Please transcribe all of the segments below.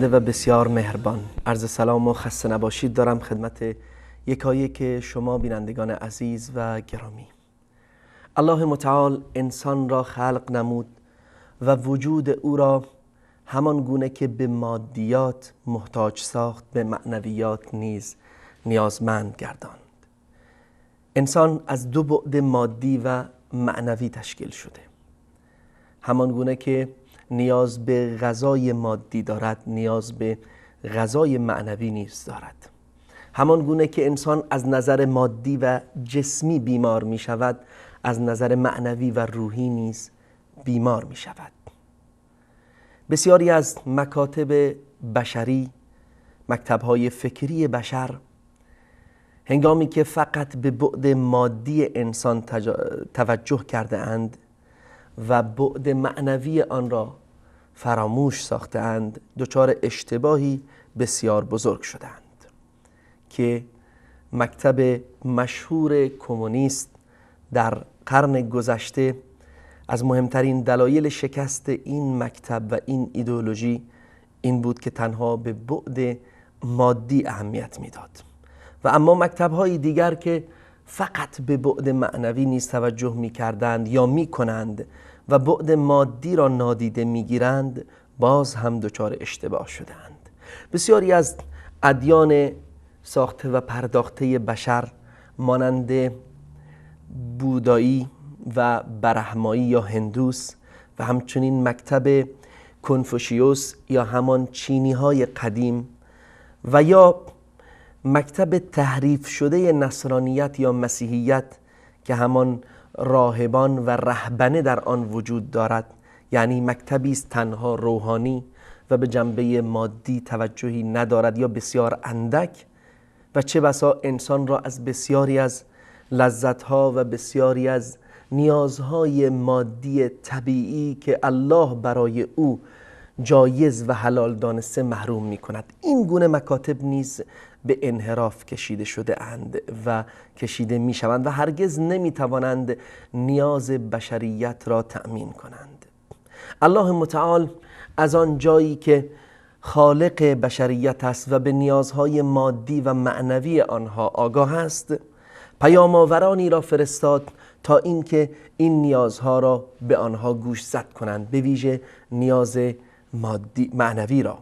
و بسیار مهربان، عرض سلام و خسته نباشید دارم خدمت یکایک شما بینندگان عزیز و گرامی. الله متعال انسان را خلق نمود و وجود او را همان گونه که به مادیات محتاج ساخت به معنویات نیز نیازمند گرداند. انسان از دو بعد مادی و معنوی تشکیل شده. همان گونه که نیاز به غذای مادی دارد، نیاز به غذای معنوی نیز دارد. همان گونه که انسان از نظر مادی و جسمی بیمار می شود، از نظر معنوی و روحی نیز بیمار می شود. بسیاری از مکاتب بشری، مکتب‌های فکری بشر، هنگامی که فقط به بعد مادی انسان توجه کرده اند و بعد معنوی آن را فراموش ساخته اند، دچار اشتباهی بسیار بزرگ شدند که مکتب مشهور کمونیست در قرن گذشته از مهمترین دلایل شکست این مکتب و این ایدئولوژی این بود که تنها به بعد مادی اهمیت میداد و اما مکتب‌های دیگر که فقط به بعد معنوی نیز توجه می‌کردند یا می‌کنند و بعد مادی را نادیده می‌گیرند، باز هم دچار اشتباه شدند. بسیاری از ادیان ساخته و پرداخته بشر مانند بودایی و برهمایی یا هندوس و همچنین مکتب کنفوشیوس یا همان چینی‌های قدیم و یا مکتب تحریف شده نصرانیت یا مسیحیت که همان راهبان و رهبنه در آن وجود دارد، یعنی مکتبی است تنها روحانی و به جنبه مادی توجهی ندارد یا بسیار اندک و چه بسا انسان را از بسیاری از لذت‌ها و بسیاری از نیازهای مادی طبیعی که الله برای او جایز و حلال دانسته محروم می کند. این گونه مکاتب نیز به انحراف کشیده شده اند و کشیده می شوند و هرگز نمی توانند نیاز بشریت را تأمین کنند. الله متعال از آن جایی که خالق بشریت است و به نیازهای مادی و معنوی آنها آگاه است، پیام‌آورانی را فرستاد تا اینکه این نیازها را به آنها گوشزد کنند، به ویژه نیاز معنوی را.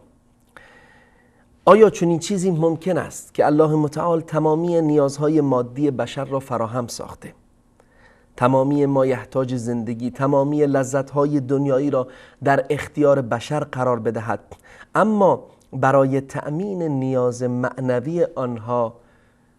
آیا چنین چیزی ممکن است که الله متعال تمامی نیازهای مادی بشر را فراهم ساخته، تمامی مایحتاج زندگی، تمامی لذت‌های دنیایی را در اختیار بشر قرار بدهد، اما برای تأمین نیاز معنوی آنها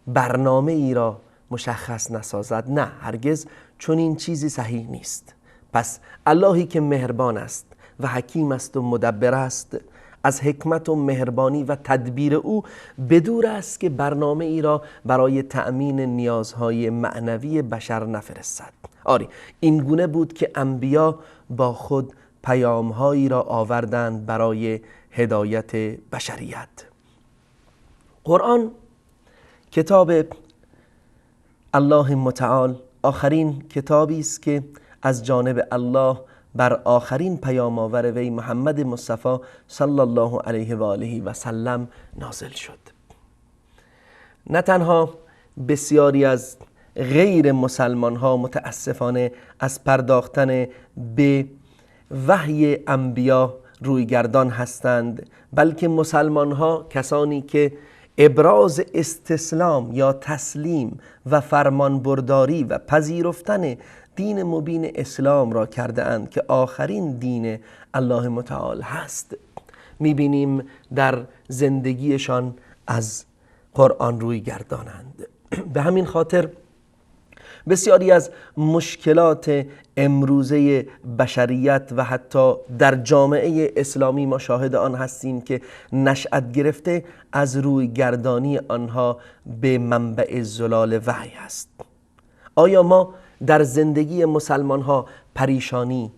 برنامه ای را مشخص نسازد؟ نه، هرگز چنین چیزی صحیح نیست. پس اللهی که مهربان است و حکیم است و مدبر است، از حکمت و مهربانی و تدبیر او بدور است که برنامه ای را برای تأمین نیازهای معنوی بشر نفرستد. آری، این گونه بود که انبیا با خود پیامهایی را آوردند برای هدایت بشریت. قرآن کتاب الله متعال آخرین کتابی است که از جانب الله بر آخرین پیام آور وی محمد مصطفی صلی الله علیه و آله و سلم نازل شد. نه تنها بسیاری از غیر مسلمان ها متاسفانه از پرداختن به وحی انبیا رویگردان هستند، بلکه مسلمان ها، کسانی که ابراز استسلام یا تسلیم و فرمانبرداری و پذیرفتن دین مبین اسلام را کرده اند که آخرین دین الله متعال هست، میبینیم در زندگیشان از قرآن روی گردانند. به همین خاطر بسیاری از مشکلات امروزه بشریت و حتی در جامعه اسلامی ما شاهد آن هستیم که نشأت گرفته از روی گردانی آنها به منبع زلال وحی است. آیا ما در زندگی مسلمان ها پریشانی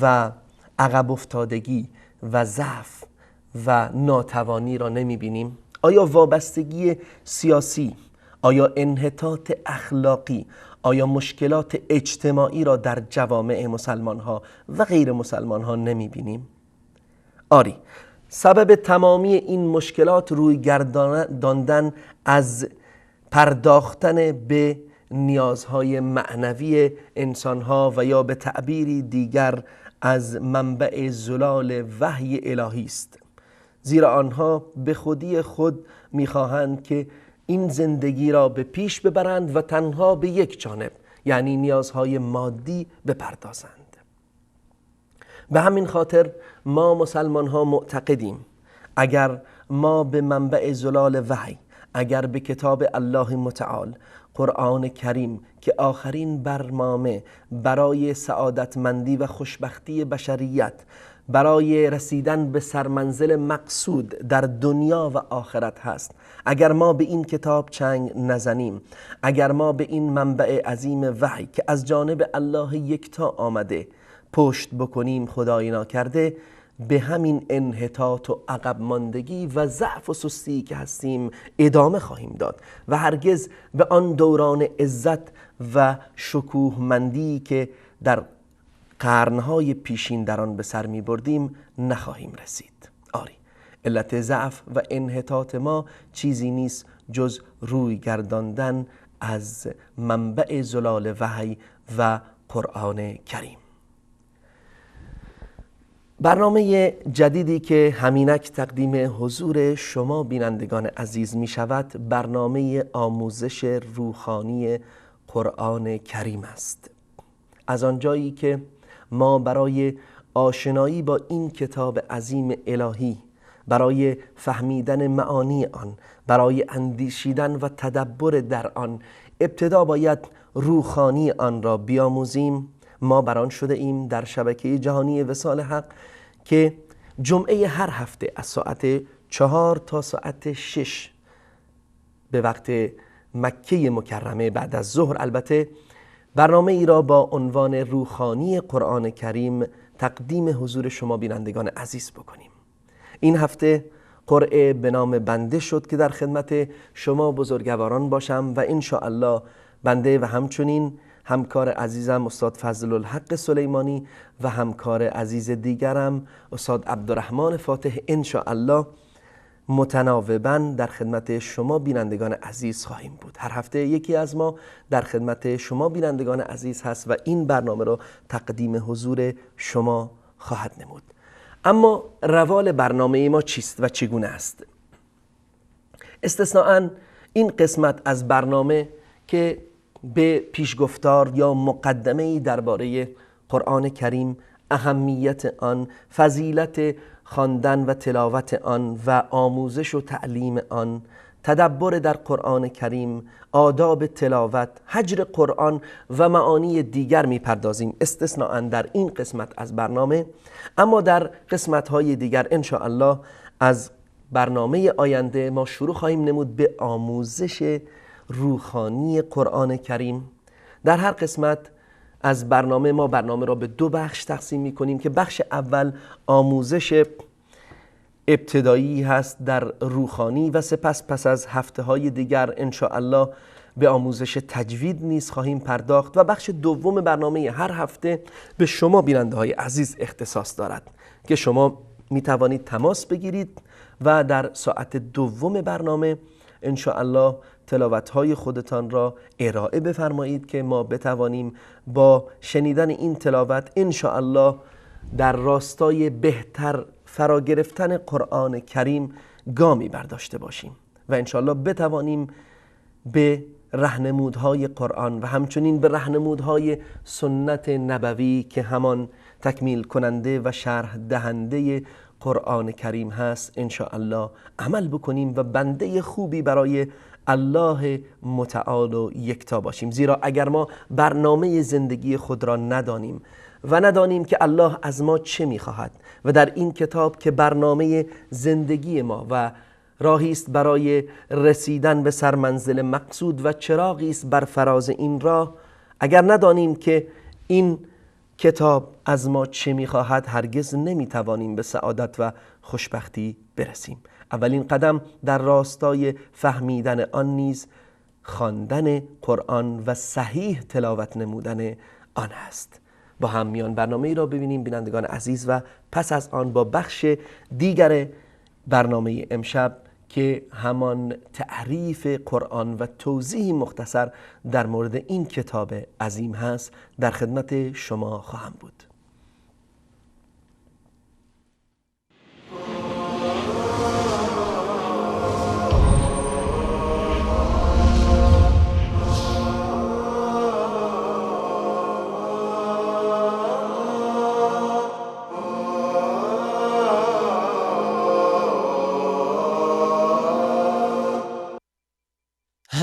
و عقب افتادگی و ضعف و ناتوانی را نمی بینیم؟ آیا وابستگی سیاسی، آیا انحطاط اخلاقی، آیا مشکلات اجتماعی را در جوامع مسلمان ها و غیر مسلمان ها نمی بینیم؟ آری، سبب تمامی این مشکلات روی گرداندن از پرداختن به نیازهای معنوی انسانها و یا به تعبیری دیگر از منبع زلال وحی الهی است، زیرا آنها به خودی خود میخواهند که این زندگی را به پیش ببرند و تنها به یک جانب، یعنی نیازهای مادی، بپردازند. به همین خاطر ما مسلمان ها معتقدیم اگر ما به منبع زلال وحی، اگر به کتاب الله متعال قرآن کریم که آخرین برنامه برای سعادتمندی و خوشبختی بشریت، برای رسیدن به سرمنزل مقصود در دنیا و آخرت هست، اگر ما به این کتاب چنگ نزنیم، اگر ما به این منبع عظیم وحی که از جانب الله یکتا آمده پشت بکنیم، خدای ناکرده به همین انحطاط و عقب ماندگی و ضعف و سستی که هستیم ادامه خواهیم داد و هرگز به آن دوران عزت و شکوهمندی که در قرنهای پیشین در آن به سر می بردیم نخواهیم رسید. آری، علت ضعف و انحطاط ما چیزی نیست جز روی گرداندن از منبع زلال وحی و قرآن کریم. برنامه جدیدی که همینک تقدیم حضور شما بینندگان عزیز می شود برنامه آموزش روحانی قرآن کریم است. از آنجایی که ما برای آشنایی با این کتاب عظیم الهی، برای فهمیدن معانی آن، برای اندیشیدن و تدبر در آن ابتدا باید روحانی آن را بیاموزیم، ما بران شده ایم در شبکه جهانی وصال حق که جمعه هر هفته از ساعت 4 تا ساعت 6 به وقت مکه مکرمه بعد از ظهر البته برنامه ای را با عنوان روحانی قرآن کریم تقدیم حضور شما بینندگان عزیز بکنیم. این هفته قرعه به نام بنده شد که در خدمت شما بزرگواران باشم و انشاءالله بنده و همچنین همکار عزیزم استاد فضل الحق سلیمانی و همکار عزیز دیگرم استاد عبدالرحمن فاتح انشاءالله متناوباً در خدمت شما بینندگان عزیز خواهیم بود. هر هفته یکی از ما در خدمت شما بینندگان عزیز هست و این برنامه را تقدیم حضور شما خواهد نمود. اما روال برنامه ما چیست و چگونه است؟ استثناءً این قسمت از برنامه که به پیشگفتار یا مقدمه‌ای درباره قرآن کریم، اهمیت آن، فضیلت خواندن و تلاوت آن و آموزش و تعلیم آن، تدبر در قرآن کریم، آداب تلاوت، هجر قرآن و معانی دیگر میپردازیم استثناءً در این قسمت از برنامه. اما در قسمت‌های دیگر انشاءالله از برنامه آینده ما شروع خواهیم نمود به آموزش روحانی قرآن کریم. در هر قسمت از برنامه ما برنامه را به 2 بخش تقسیم می کنیم که بخش اول آموزش ابتدایی هست در روحانی و سپس پس از هفته های دیگر انشاءالله به آموزش تجوید نیز خواهیم پرداخت و بخش دوم برنامه هر هفته به شما بیننده های عزیز اختصاص دارد که شما می توانید تماس بگیرید و در ساعت دوم برنامه انشاءالله تلاوت‌های خودتان را ارائه بفرمایید که ما بتوانیم با شنیدن این تلاوت انشاءالله در راستای بهتر فرا گرفتن قرآن کریم گامی برداشته باشیم و انشاءالله بتوانیم به راهنمودهای قرآن و همچنین به راهنمودهای سنت نبوی که همان تکمیل کننده و شرح دهنده قرآن کریم هست انشاءالله عمل بکنیم و بنده خوبی برای الله متعال و یکتا باشیم. زیرا اگر ما برنامه زندگی خود را ندانیم و ندانیم که الله از ما چه میخواهد و در این کتاب که برنامه زندگی ما و راهی است برای رسیدن به سرمنزل مقصود و چراغی است بر فراز این راه، اگر ندانیم که این کتاب از ما چه میخواهد هرگز نمیتوانیم به سعادت و خوشبختی برسیم. اولین قدم در راستای فهمیدن آن نیز خواندن قرآن و صحیح تلاوت نمودن آن است. با هم میان برنامه ای را ببینیم بینندگان عزیز و پس از آن با بخش دیگر برنامه امشب که همان تعریف قرآن و توضیح مختصر در مورد این کتاب عظیم هست در خدمت شما خواهم بود.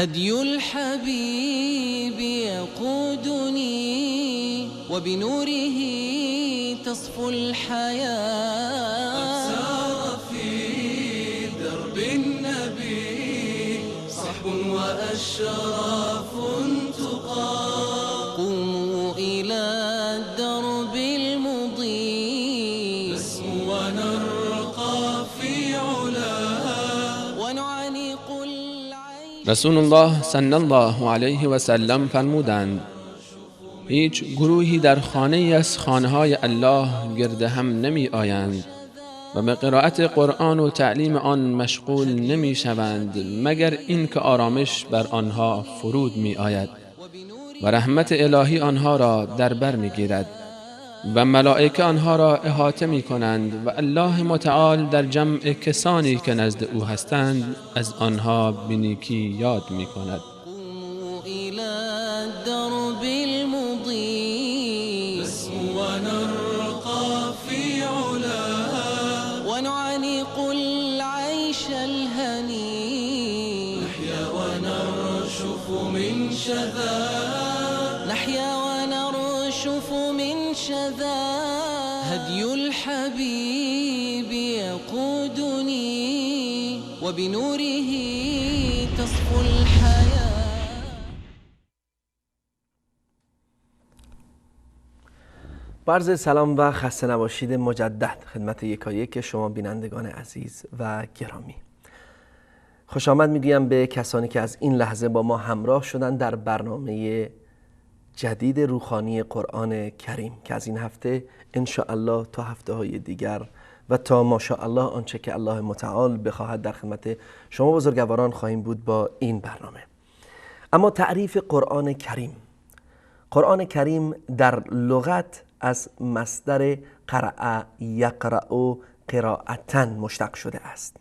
هدي الحبيب يقودني وبنوره تصفو الحياة. قد سار في درب النبي صحب وأشراف تقى. قوموا إلى الدرب المضيء نسمو ونرقى في علاه ونعانق. رسول الله صلی الله علیه و سلم فرمودند هیچ گروهی در خانه از خانه‌های الله گرد هم نمی آیند و به قرائت قرآن و تعلیم آن مشغول نمی شوند مگر اینکه آرامش بر آنها فرود می آید و رحمت الهی آنها را در بر می گیرد و ملائکه آنها را احاطه می کنند و الله متعال در جمع کسانی که نزد او هستند از آنها به نیکی یاد می کند. قوموا إلى الدرب المضيء نسمو ونرقى في علاه ونعانق العيش الهني. نحيا ونرشف من شذا نحيا ونرشف من شذا. هدي الحبيب يقودني وبنوره تصفو الحياة. عرض سلام و خسته نباشید مجدد خدمت یکایک شما بینندگان عزیز و گرامی. خوش آمد میگویم به کسانی که از این لحظه با ما همراه شدن در برنامه جدید روحانی قرآن کریم که از این هفته ان شاء الله تا هفته های دیگر و تا ماشاءالله آنچه که الله متعال بخواهد در خدمت شما بزرگواران خواهیم بود با این برنامه. اما تعریف قرآن کریم. قرآن کریم در لغت از مصدر قرأ یقرأ قراءتن مشتق شده است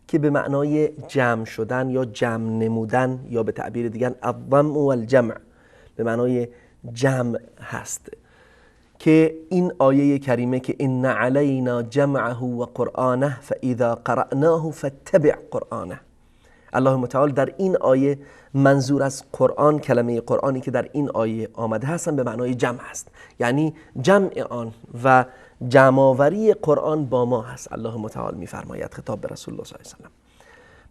که به معنای جمع شدن یا جمع نمودن یا به تعبیر دیگر الضم والجمع به معنای جمع هست که این آیه کریمه که ان علینا جمعه و قرآنه فاذا قرأناه فاتبع قرآنه. الله متعال در این آیه منظور از قرآن کلمه قرآنی که در این آیه آمده هستن به معنای جمع هست، یعنی جمع آن و جمع‌آوری قرآن با ما هست. الله متعال می‌فرماید خطاب به رسول الله صلی الله علیه و سلم.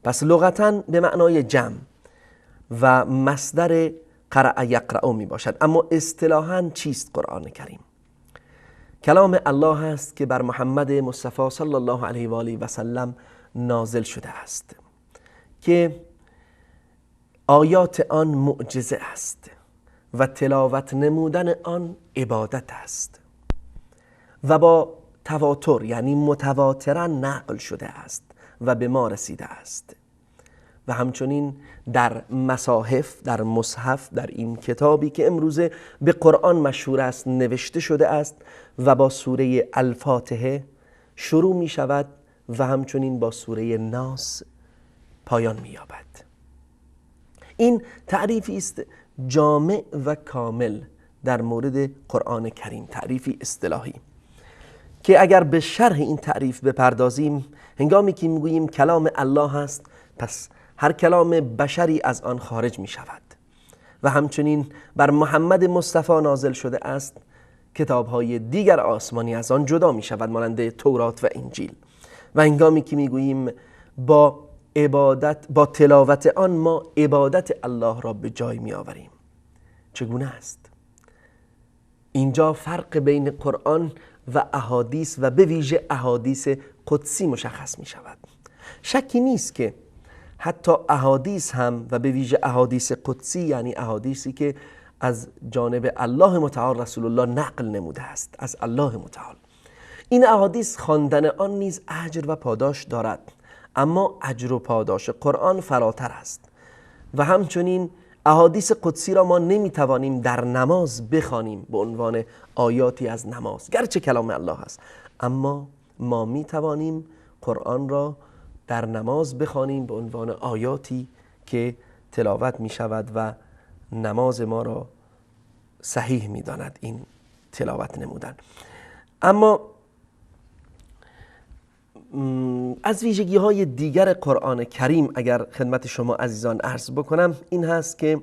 پس لغتاً به معنای جمع و مصدر قرأ یقرأ می باشد. اما اصطلاحاً چیست قرآن کریم؟ کلام الله است که بر محمد مصطفی صلی الله علیه و آله و سلم نازل شده است که آیات آن معجزه است و تلاوت نمودن آن عبادت است و با تواتر یعنی متواترا نقل شده است و به ما رسیده است و همچنین در مصاحف، در مصحف، در این کتابی که امروزه به قرآن مشهور است نوشته شده است و با سوره الفاتحه شروع می شود و همچنین با سوره ناس پایان می یابد. این تعریفی است جامع و کامل در مورد قرآن کریم، تعریفی اصطلاحی که اگر به شرح این تعریف بپردازیم هنگامی که میگوییم کلام الله است پس هر کلام بشری از آن خارج می شود و همچنین بر محمد مصطفی نازل شده است کتاب‌های دیگر آسمانی از آن جدا می شود مانند تورات و انجیل و هنگامی که میگوییم با تلاوت آن ما عبادت الله را به جای می آوریم. چگونه است؟ اینجا فرق بین قرآن و احادیث و به ویژه احادیث قدسی مشخص می شود. شکی نیست که حتی احادیث هم و به ویژه احادیث قدسی یعنی احادیثی که از جانب الله متعال رسول الله نقل نموده است از الله متعال، این احادیث خواندن آن نیز اجر و پاداش دارد، اما اجر و پاداش قرآن فراتر است. و همچنین احادیث قدسی را ما نمیتوانیم در نماز بخوانیم به عنوان آیاتی از نماز، گرچه کلام الله است، اما ما میتوانیم قرآن را در نماز بخوانیم به عنوان آیاتی که تلاوت می شود و نماز ما را صحیح می داند این تلاوت نمودن. اما از ویژگی های دیگر قرآن کریم اگر خدمت شما عزیزان عرض بکنم این هست که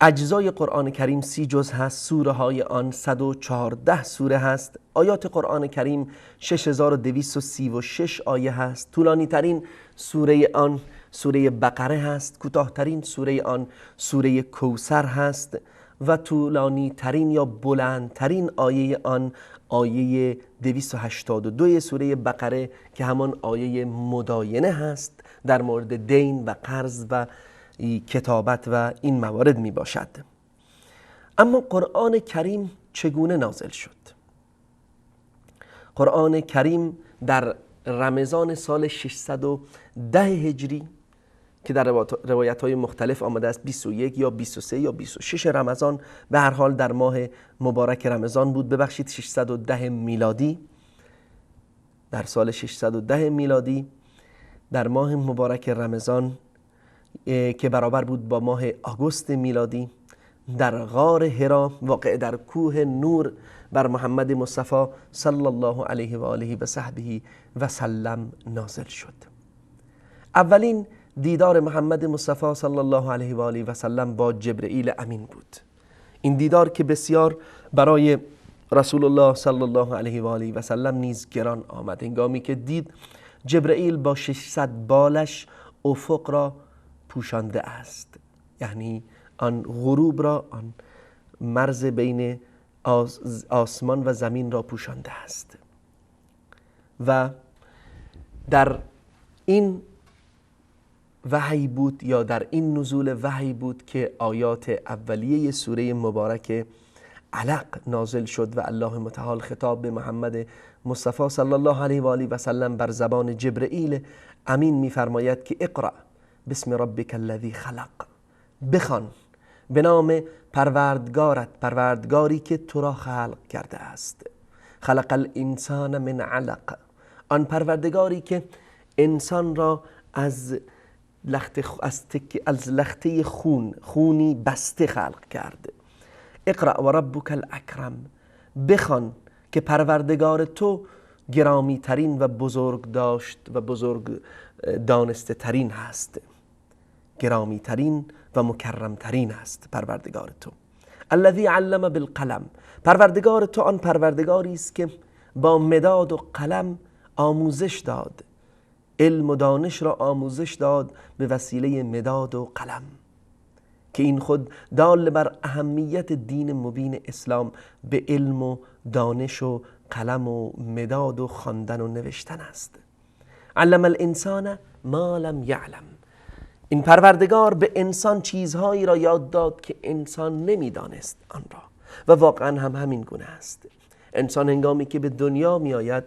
اجزای قرآن کریم 30 جزء هست، سوره های آن 114 سوره هست، آیات قرآن کریم 6236 آیه هست، طولانی ترین سوره آن سوره بقره هست، کوتاه‌ترین سوره آن سوره کوثر هست و طولانی ترین یا بلندترین آیه آن آیه 282 سوره بقره که همان آیه مداینه هست در مورد دین و قرض و کتابت و این موارد می باشد. اما قرآن کریم چگونه نازل شد؟ قرآن کریم در رمضان سال 610 هجری که در روایت های مختلف آمده است 21 یا 23 یا 26 رمضان، به هر حال در ماه مبارک رمضان بود، ببخشید 610 میلادی، در سال 610 میلادی در ماه مبارک رمضان که برابر بود با ماه آگوست میلادی در غار حرا واقع در کوه نور بر محمد مصطفی صلی الله علیه و آله و صحبه و سلم نازل شد. اولین دیدار محمد مصطفی صلی الله علیه و آله و سلم با جبرئیل امین بود. این دیدار که بسیار برای رسول الله صلی الله علیه و آله و سلم نیز گران آمد، هنگامی که دید جبرئیل با 600 بالش افق را پوشانده است، یعنی آن غروب را، آن مرز بین آسمان و زمین را پوشانده است. و در این وحی بود یا در این نزول وحی بود که آیات اولیه سوره مبارک علق نازل شد و الله متعال خطاب به محمد مصطفی صلی الله علیه و آله و سلم بر زبان جبرئیل امین می‌فرماید که اقرأ بسم ربک الذی خلق، بخوان به نام پروردگارت، پروردگاری که تو را خلق کرده است. خلق الانسان من علق، آن پروردگاری که انسان را از لخته خونی بسته خلق کرده. اقرأ و ربک الاکرم، بخوان که پروردگار تو گرامی ترین و بزرگ داشت و بزرگ دانسته ترین هست، گرامی ترین و مکرم ترین است پروردگار تو. الذی علم بالقلم، پروردگار تو آن پروردگاری است که با مداد و قلم آموزش داد، علم و دانش را آموزش داد به وسیله مداد و قلم، که این خود دال بر اهمیت دین مبین اسلام به علم و دانش و قلم و مداد و خواندن و نوشتن است. علم الانسان ما لم یعلم، این پروردگار به انسان چیزهایی را یاد داد که انسان نمیدانست آن را، و واقعا هم همین گونه است. انسان هنگامی که به دنیا می آید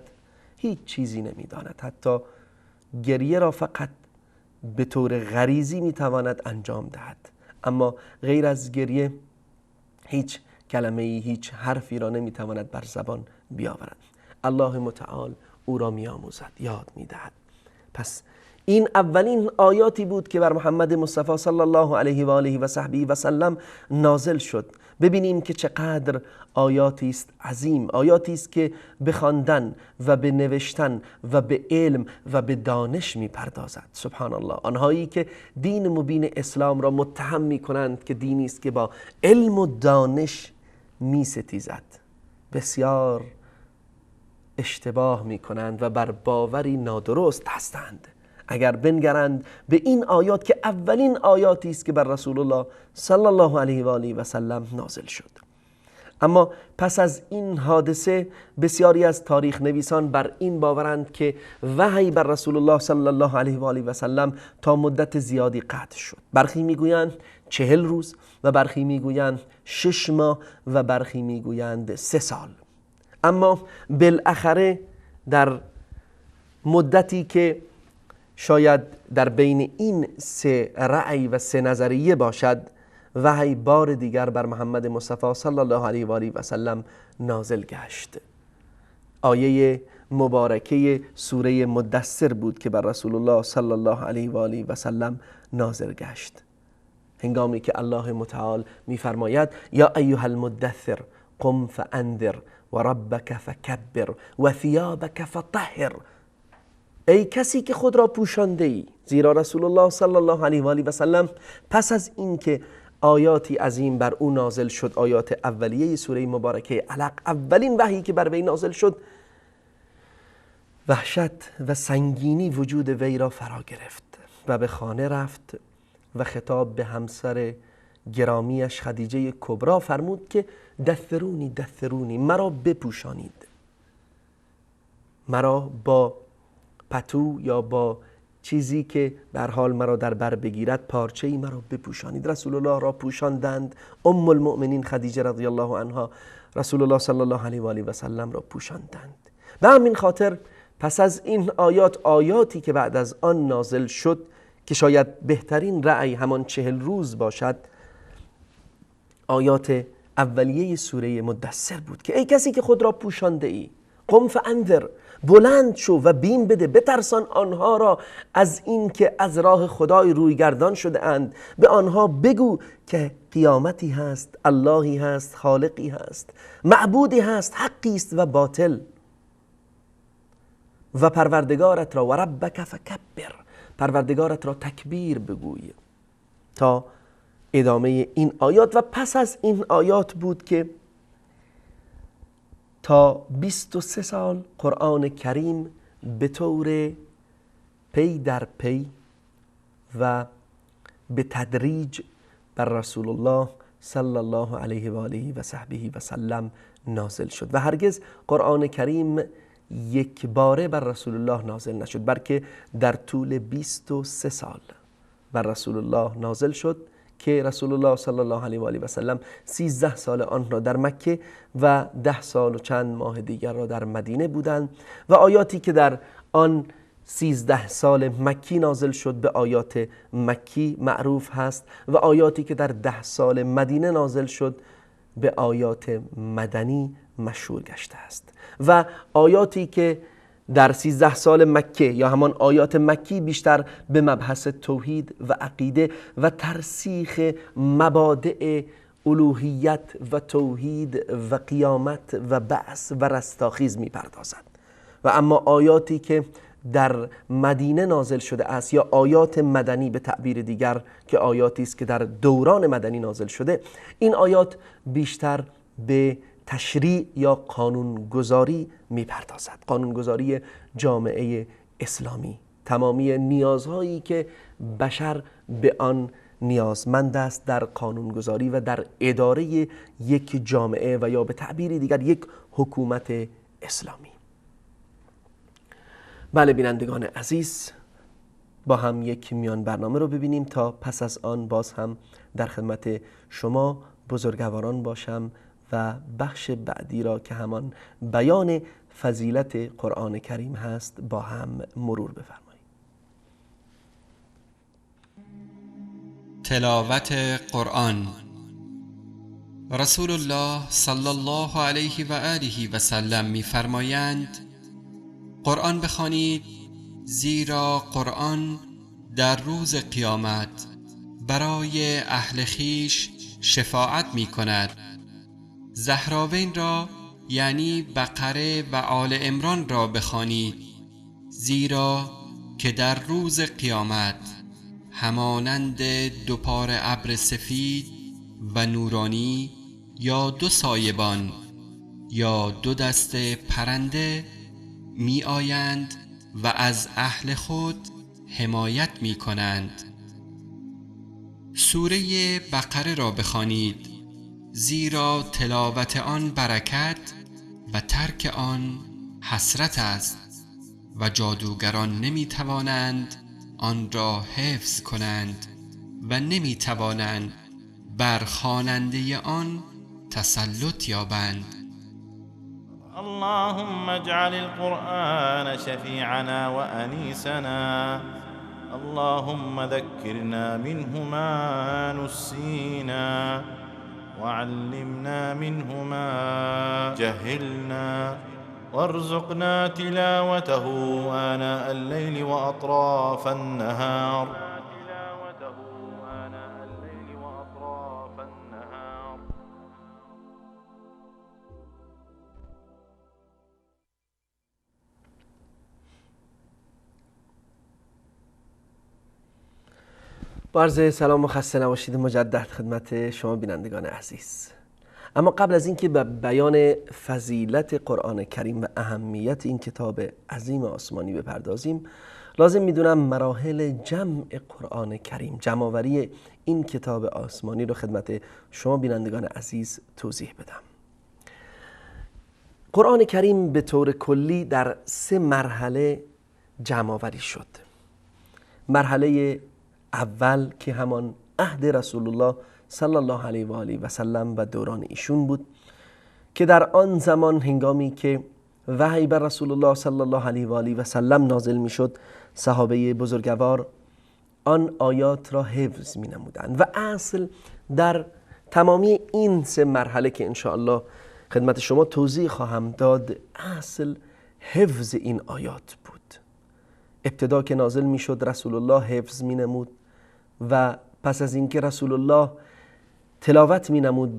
هیچ چیزی نمیداند، حتی گریه را فقط به طور غریزی می تواند انجام دهد، اما غیر از گریه هیچ کلمه‌ای، هیچ حرفی را نمی تواند بر زبان بیاورد. الله متعال او را می آموزد، یاد می دهد. پس این اولین آیاتی بود که بر محمد مصطفی صلی الله علیه و آله و صحبه و سلم نازل شد. ببینیم که چقدر آیاتی است عظیم، آیاتی است که به خواندن و به نوشتن و به علم و به دانش میپردازد. سبحان الله، آنهایی که دین مبین اسلام را متهم میکنند که دینی است که با علم و دانش میستیزد، بسیار اشتباه میکنند و بر باوری نادرست هستند اگر بنگرند به این آیات که اولین آیاتی است که بر رسول الله صلی الله علیه و آله و سلم نازل شد. اما پس از این حادثه بسیاری از تاریخ نویسان بر این باورند که وحی بر رسول الله صلی الله علیه و آله و سلم تا مدت زیادی قطع شد. برخی میگویند 40 روز و برخی میگویند 6 ماه و برخی میگویند 3 سال. اما بالاخره در مدتی که شاید در بین این سه رأی و سه نظریه باشد، وحی بار دیگر بر محمد مصطفی صلی الله علیه و آله و سلم نازل گشت. آیه مبارکه سوره مدثر بود که بر رسول الله صلی الله علیه و آله و سلم نازل گشت، هنگامی که الله متعال میفرماید یا ایها المدثر قم فانذر و ربک فکبر و ثیابک فطهر. ای کسی که خود را پوشانده ای، زیرا رسول الله صلی الله علیه و آله و سلم پس از اینکه آیاتی عظیم بر او نازل شد، آیات اولیه سوره مبارکه علق، اولین وحی که بر وی نازل شد، وحشت و سنگینی وجود وی را فرا گرفت و به خانه رفت و خطاب به همسر گرامیش خدیجه کبرا فرمود که دثرونی مرا بپوشانید، مرا با پتو یا با چیزی که به هر حال مرا در بر بگیرد، پارچه‌ای مرا بپوشانید. رسول الله را پوشاندند. ام المؤمنین خدیجه رضی الله عنها رسول الله صلی الله علیه و آله و سلم را پوشاندند. به همین خاطر پس از این آیاتی که بعد از آن نازل شد که شاید بهترین رأی همان 40 روز باشد، آیات اولیه سوره مدثر بود که ای کسی که خود را پوشانده ای، قم فانذر، بلند شو و بیم بده، بترسان آنها را از این که از راه خدای روی گردان شده اند. به آنها بگو که قیامتی هست، اللهی هست، خالقی هست، معبودی هست، حقی است و باطل، و پروردگارت را و ربک فکبر، پروردگارت را تکبیر بگوی، تا ادامه این آیات. و پس از این آیات بود که تا 23 سال قرآن کریم به طور پی در پی و به تدریج بر رسول الله صلی الله علیه و آله و صحبه و سلم نازل شد و هرگز قرآن کریم یک باره بر رسول الله نازل نشد، بلکه در طول 23 سال بر رسول الله نازل شد که رسول الله صلی الله علیه و آله و سلم 13 سال آن را در مکه و 10 سال و چند ماه دیگر را در مدینه بودند و آیاتی که در آن 13 سال مکی نازل شد به آیات مکی معروف هست و آیاتی که در 10 سال مدینه نازل شد به آیات مدنی مشهور گشته است. و آیاتی که در 13 سال مکه یا همان آیات مکی بیشتر به مبحث توحید و عقیده و ترسیخ مبادئ الوهیت و توحید و قیامت و بعث و رستاخیز میپردازد. و اما آیاتی که در مدینه نازل شده است یا آیات مدنی به تعبیر دیگر که آیاتی است که در دوران مدنی نازل شده، این آیات بیشتر به تشریع یا قانونگذاری میپردازد، قانونگذاری جامعه اسلامی، تمامی نیازهایی که بشر به آن نیازمند است در قانونگذاری و در اداره یک جامعه و یا به تعبیر دیگر یک حکومت اسلامی. بله بینندگان عزیز، با هم یک میان برنامه رو ببینیم تا پس از آن باز هم در خدمت شما بزرگواران باشم و بخش بعدی را که همان بیان فضیلت قرآن کریم هست با هم مرور بفرماییم. تلاوت قرآن. رسول الله صلی الله علیه و آله و سلم می‌فرمایند قرآن بخوانید، زیرا قرآن در روز قیامت برای اهل خویش شفاعت می‌کند. زهراوین را یعنی بقره و آل عمران را بخوانید، زیرا که در روز قیامت همانند 2 پاره ابر سفید و نورانی یا 2 سایبان یا 2 دسته پرنده می آیند و از اهل خود حمایت می کنند. سوره بقره را بخوانید، زیرا تلاوت آن برکت و ترک آن حسرت است و جادوگران نمی توانند آن را حفظ کنند و نمی توانند بر خواننده آن تسلط یابند. اللهم اجعل القرآن شفيعنا وأنيسنا، اللهم ذكرنا منه ما نسينا، وعلمنا منه ما جهلنا، وارزقنا تلاوته آناء الليل وأطراف النهار. با عرض سلام و خسته نباشید مجدد خدمت شما بینندگان عزیز. اما قبل از اینکه به بیان فضیلت قرآن کریم و اهمیت این کتاب عظیم آسمانی بپردازیم، لازم میدونم مراحل جمع قرآن کریم، جمع‌آوری این کتاب آسمانی رو خدمت شما بینندگان عزیز توضیح بدم. قرآن کریم به طور کلی در 3 مرحله جمع‌آوری شد. مرحله اول که همان عهد رسول الله صلی الله علیه و آله و سلم و دوران ایشون بود که در آن زمان هنگامی که وحی بر رسول الله صلی الله علیه و آله و سلم نازل میشد، صحابه بزرگوار آن آیات را حفظ می نمودند و اصل در تمامی این 3 مرحله که انشاءالله خدمت شما توضیح خواهم داد، اصل حفظ این آیات بود. ابتدا که نازل می شد رسول الله حفظ می نمود و پس از اینکه رسول الله تلاوت می نمود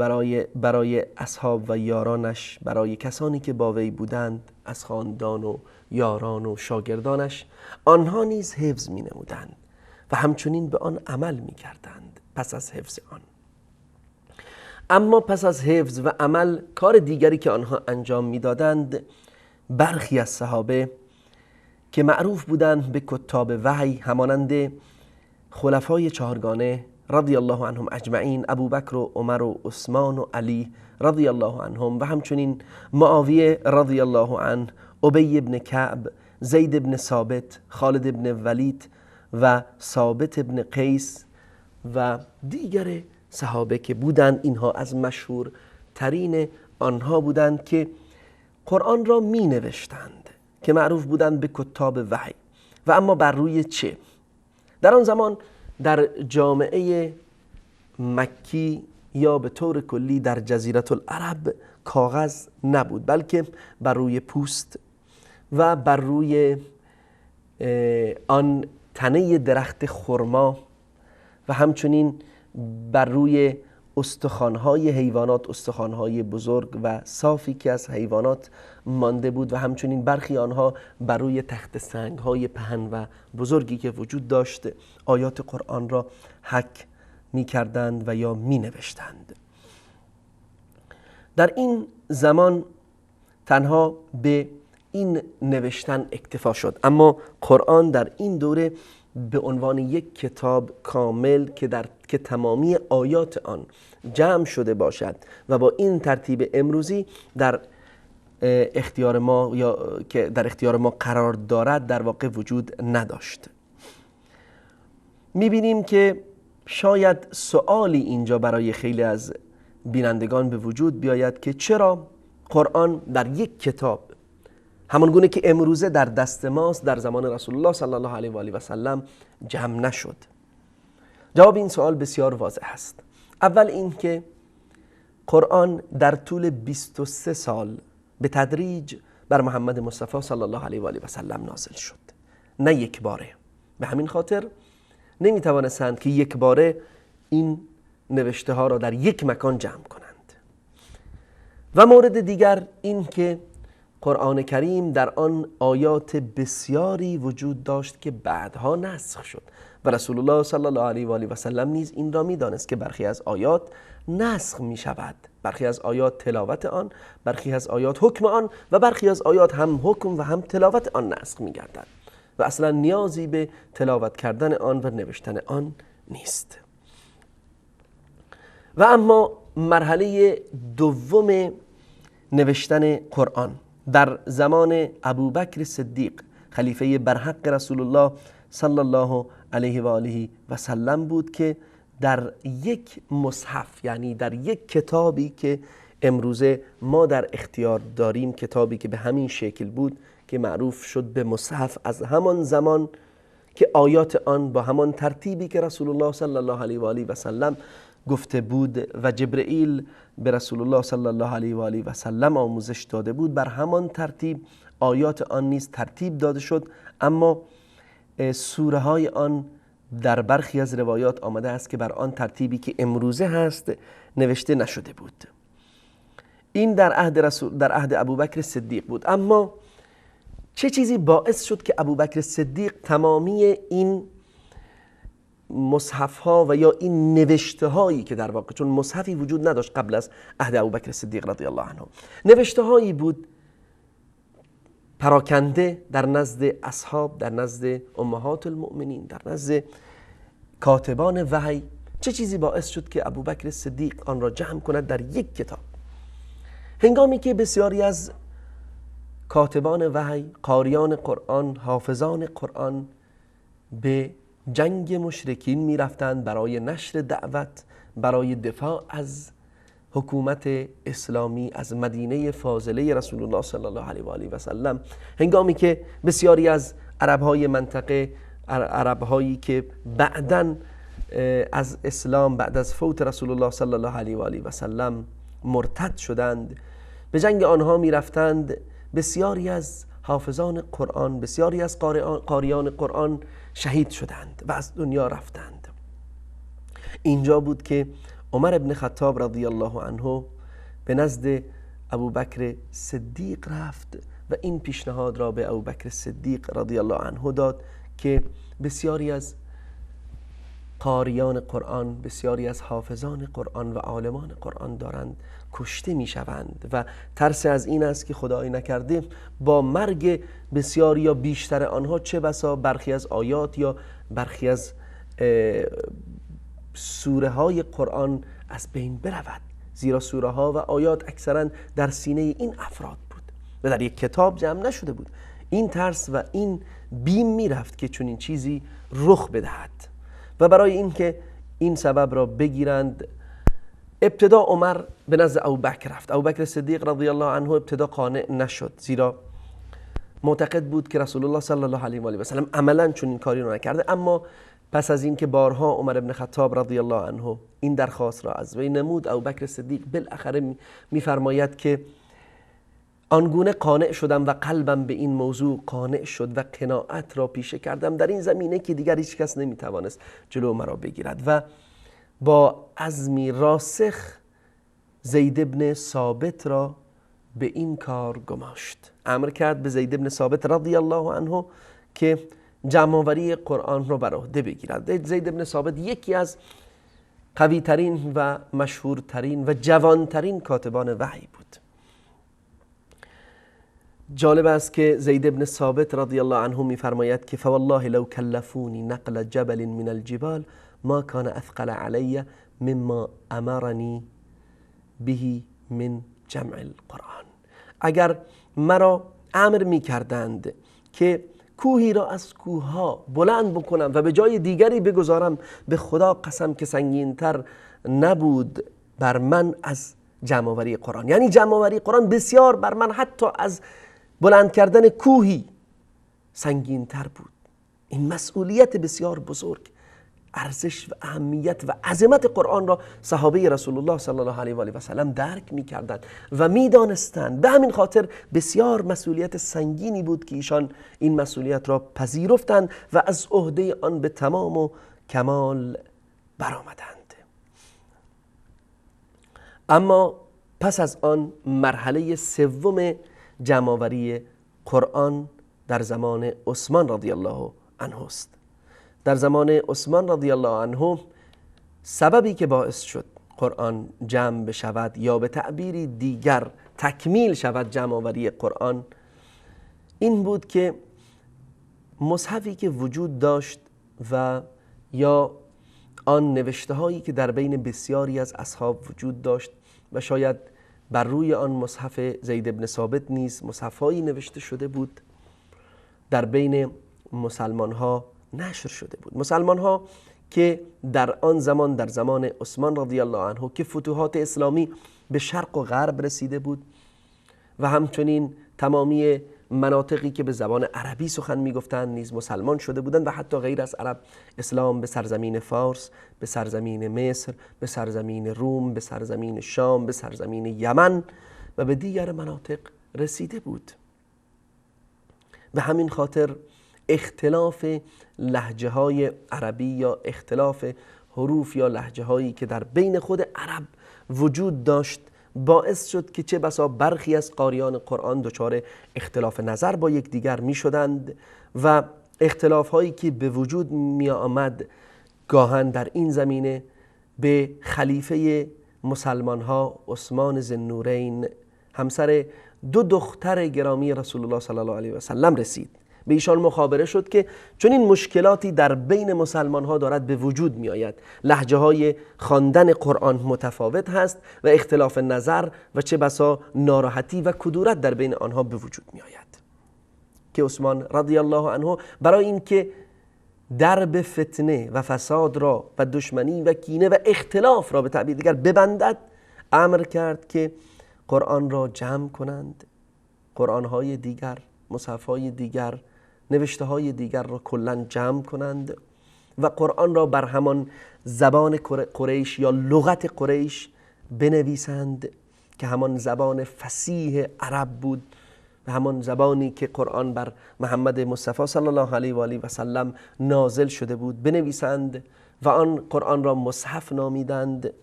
برای اصحاب و یارانش، برای کسانی که با وی بودند از خاندان و یاران و شاگردانش، آنها نیز حفظ می نمودند و همچنین به آن عمل می کردند. پس از حفظ آن، اما پس از حفظ و عمل، کار دیگری که آنها انجام می دادند، برخی از صحابه که معروف بودند به کتاب وحی، همانند خلفای 4گانه رضی الله عنهم اجمعین، ابوبکر و عمر و عثمان و علی رضی الله عنهم، و همچنین معاویه رضی الله عنه، ابی بن کعب، زید بن ثابت، خالد بن ولید و ثابت بن قیس و دیگر صحابه که بودند. اینها از مشهورترین آنها بودند که قرآن را می نوشتند، که معروف بودند به کتاب وحی. و اما بر روی چه؟ در آن زمان در جامعه مکی یا به طور کلی در جزیره العرب کاغذ نبود، بلکه بر روی پوست و بر روی آن تنه درخت خرما و همچنین بر روی استخوان‌های حیوانات، استخوان‌های بزرگ و صافی که از حیوانات مانده بود، و همچنین برخی آنها بر روی تخت سنگ‌های پهن و بزرگی که وجود داشت آیات قرآن را حک می‌کردند و یا می‌نوشتند. در این زمان تنها به این نوشتن اکتفا شد، اما قرآن در این دوره به عنوان یک کتاب کامل که تمامی آیات آن جمع شده باشد و با این ترتیب امروزی در اختیار ما یا که در اختیار ما قرار دارد در واقع وجود نداشت. میبینیم که شاید سوالی اینجا برای خیلی از بینندگان به وجود بیاید که چرا قرآن در یک کتاب همان گونه که امروزه در دست ماست در زمان رسول الله صلی الله علیه و آله و سلم جمع نشد؟ جواب این سوال بسیار واضح است. اول این که قرآن در طول 23 سال به تدریج بر محمد مصطفی صلی الله علیه و آله و سلم نازل شد، نه یک باره. به همین خاطر نمیتوانستند که یک باره این نوشته ها را در یک مکان جمع کنند. و مورد دیگر این که قرآن کریم در آن آیات بسیاری وجود داشت که بعدها نسخ شد و رسول الله صلی الله علیه و آله و سلم نیز این را می‌دانست که برخی از آیات نسخ می‌شود، برخی از آیات تلاوت آن، برخی از آیات حکم آن و برخی از آیات هم حکم و هم تلاوت آن نسخ می‌گردد و اصلا نیازی به تلاوت کردن آن و نوشتن آن نیست. و اما مرحله دوم نوشتن قرآن در زمان ابوبکر صدیق خلیفه برحق رسول الله صلی الله علیه و آله و سلم بود که در یک مصحف، یعنی در یک کتابی که امروزه ما در اختیار داریم کتابی که به همین شکل بود که معروف شد به مصحف، از همان زمان که آیات آن با همان ترتیبی که رسول الله صلی الله علیه و آله و سلم گفته بود و جبرئیل به رسول الله صلی الله علیه و آله و سلم آموزش داده بود، بر همان ترتیب آیات آن نیز ترتیب داده شد، اما سوره های آن در برخی از روایات آمده است که بر آن ترتیبی که امروزه هست نوشته نشده بود. این در عهد ابوبکر صدیق بود. اما چه چیزی باعث شد که ابوبکر صدیق تمامی این مصحف ها و یا این نوشته هایی که در واقع، چون مصحفی وجود نداشت قبل از عهد ابوبکر صدیق رضی الله عنه، نوشته هایی بود پراکنده در نزد اصحاب، در نزد امهات المؤمنین، در نزد کاتبان وحی، چه چیزی باعث شد که ابوبکر صدیق آن را جمع کند در یک کتاب؟ هنگامی که بسیاری از کاتبان وحی، قاریان قرآن، حافظان قرآن به جنگ مشرکین می رفتند برای نشر دعوت، برای دفاع از حکومت اسلامی، از مدینه فاضله رسول الله صلی الله علیه و آله و سلم، هنگامی که بسیاری از عربهای منطقه، عربهایی که بعداً از اسلام بعد از فوت رسول الله صلی الله علیه و آله و سلم مرتد شدند، به جنگ آنها می رفتند. بسیاری از حافظان قرآن، بسیاری از قاریان قرآن شهید شدند و از دنیا رفتند. اینجا بود که عمر ابن خطاب رضی الله عنه به نزد ابوبکر صدیق رفت و این پیشنهاد را به ابوبکر صدیق رضی الله عنه داد که بسیاری از قاریان قرآن، بسیاری از حافظان قرآن و عالمان قرآن دارند کشته می شوند و ترس از این است که خدای نکرده با مرگ بسیاری یا بیشتر آنها چه بسا برخی از آیات یا برخی از سوره های قرآن از بین برود، زیرا سوره ها و آیات اکثرا در سینه این افراد بود و در یک کتاب جمع نشده بود. این ترس و این بیم می رفت که چون این چیزی رخ بدهد و برای اینکه این سبب را بگیرند، ابتدا عمر به نزد ابوبکر رفت. ابوبکر صدیق رضی الله عنه ابتدا قانع نشد، زیرا معتقد بود که رسول الله صلی الله علیه و آله و سلم عملا چون این کاری را نکرده. اما پس از اینکه بارها عمر ابن خطاب رضی الله عنه این درخواست را از وی نمود، ابوبکر صدیق بالاخره میفرماید که آنگونه قانع شدم و قلبم به این موضوع قانع شد و قناعت را پیشه کردم در این زمینه که دیگر هیچ کس نمیتوانست جلو مرا بگیرد و با عزمی راسخ زید ابن ثابت را به این کار گماشت. امر کرد به زید ابن ثابت رضی الله عنه که جمع‌آوری قرآن را بر عهده بگیرد. زید ابن ثابت یکی از قوی ترین و مشهورترین و جوانترین کاتبان وحی بود. جالب است که زید ابن ثابت رضی الله عنه می‌فرماید که فوالله لو کلفونی نقل جبل من الجبال ما کان اثقل علی مما امرنی به من جمع القرآن. اگر مرا امر می‌کردند که کوهی را از کوه‌ها بلند بکنم و به جای دیگری بگذارم، به خدا قسم که سنگین‌تر نبود بر من از جمع‌آوری قرآن. یعنی جمع‌آوری قرآن بسیار بر من حتی از بلند کردن کوهی سنگین‌تر بود. این مسئولیت بسیار بزرگ، ارزش و اهمیت و عظمت قرآن را صحابه رسول الله صلی الله علیه و آله و سلم درک می‌کردند و می‌دانستند. به همین خاطر بسیار مسئولیت سنگینی بود که ایشان این مسئولیت را پذیرفتند و از عهده آن به تمام و کمال برآمدند. اما پس از آن مرحله سوم جمع‌آوری قرآن در زمان عثمان رضی الله عنه است. در زمان عثمان رضی الله عنه سببی که باعث شد قرآن جمع بشود یا به تعبیری دیگر تکمیل شود جمع‌آوری قرآن این بود که مصحفی که وجود داشت و یا آن نوشته هایی که در بین بسیاری از اصحاب وجود داشت و شاید بر روی آن مصحف زید ابن ثابت نیز مصحف هایی نوشته شده بود، در بین مسلمان ها نشر شده بود. مسلمان ها که در آن زمان، در زمان عثمان رضی الله عنه که فتوحات اسلامی به شرق و غرب رسیده بود و همچنین تمامی مناطقی که به زبان عربی سخن میگفتند نیز مسلمان شده بودند و حتی غیر از عرب اسلام به سرزمین فارس، به سرزمین مصر، به سرزمین روم، به سرزمین شام، به سرزمین یمن و به دیگر مناطق رسیده بود. به همین خاطر اختلاف لهجه های عربی یا اختلاف حروف یا لهجه هایی که در بین خود عرب وجود داشت باعث شد که چه بسا برخی از قاریان قرآن دچار اختلاف نظر با یکدیگر می شدند و اختلاف هایی که به وجود می آمد گاهن در این زمینه به خلیفه مسلمان ها عثمان ذوالنورین همسر دو دختر گرامی رسول الله صلی الله علیه و سلم رسید. به ایشان مخابره شد که چون این مشکلاتی در بین مسلمان ها دارد به وجود می آید، لهجه های خواندن قرآن متفاوت هست و اختلاف نظر و چه بسا ناراحتی و کدورت در بین آنها به وجود می آید که عثمان رضی الله عنه برای اینکه درب فتنه و فساد را و دشمنی و کینه و اختلاف را به تعبیر دیگر ببندد، امر کرد که قرآن را جمع کنند، قرآن‌های دیگر، مصحف‌های دیگر، نوشته‌های دیگر را کلاً جمع کنند و قرآن را بر همان زبان قریش یا لغت قریش بنویسند که همان زبان فصیح عرب بود و همان زبانی که قرآن بر محمد مصطفی صلی الله علیه و آله و سلم نازل شده بود بنویسند و آن قرآن را مصحف نامیدند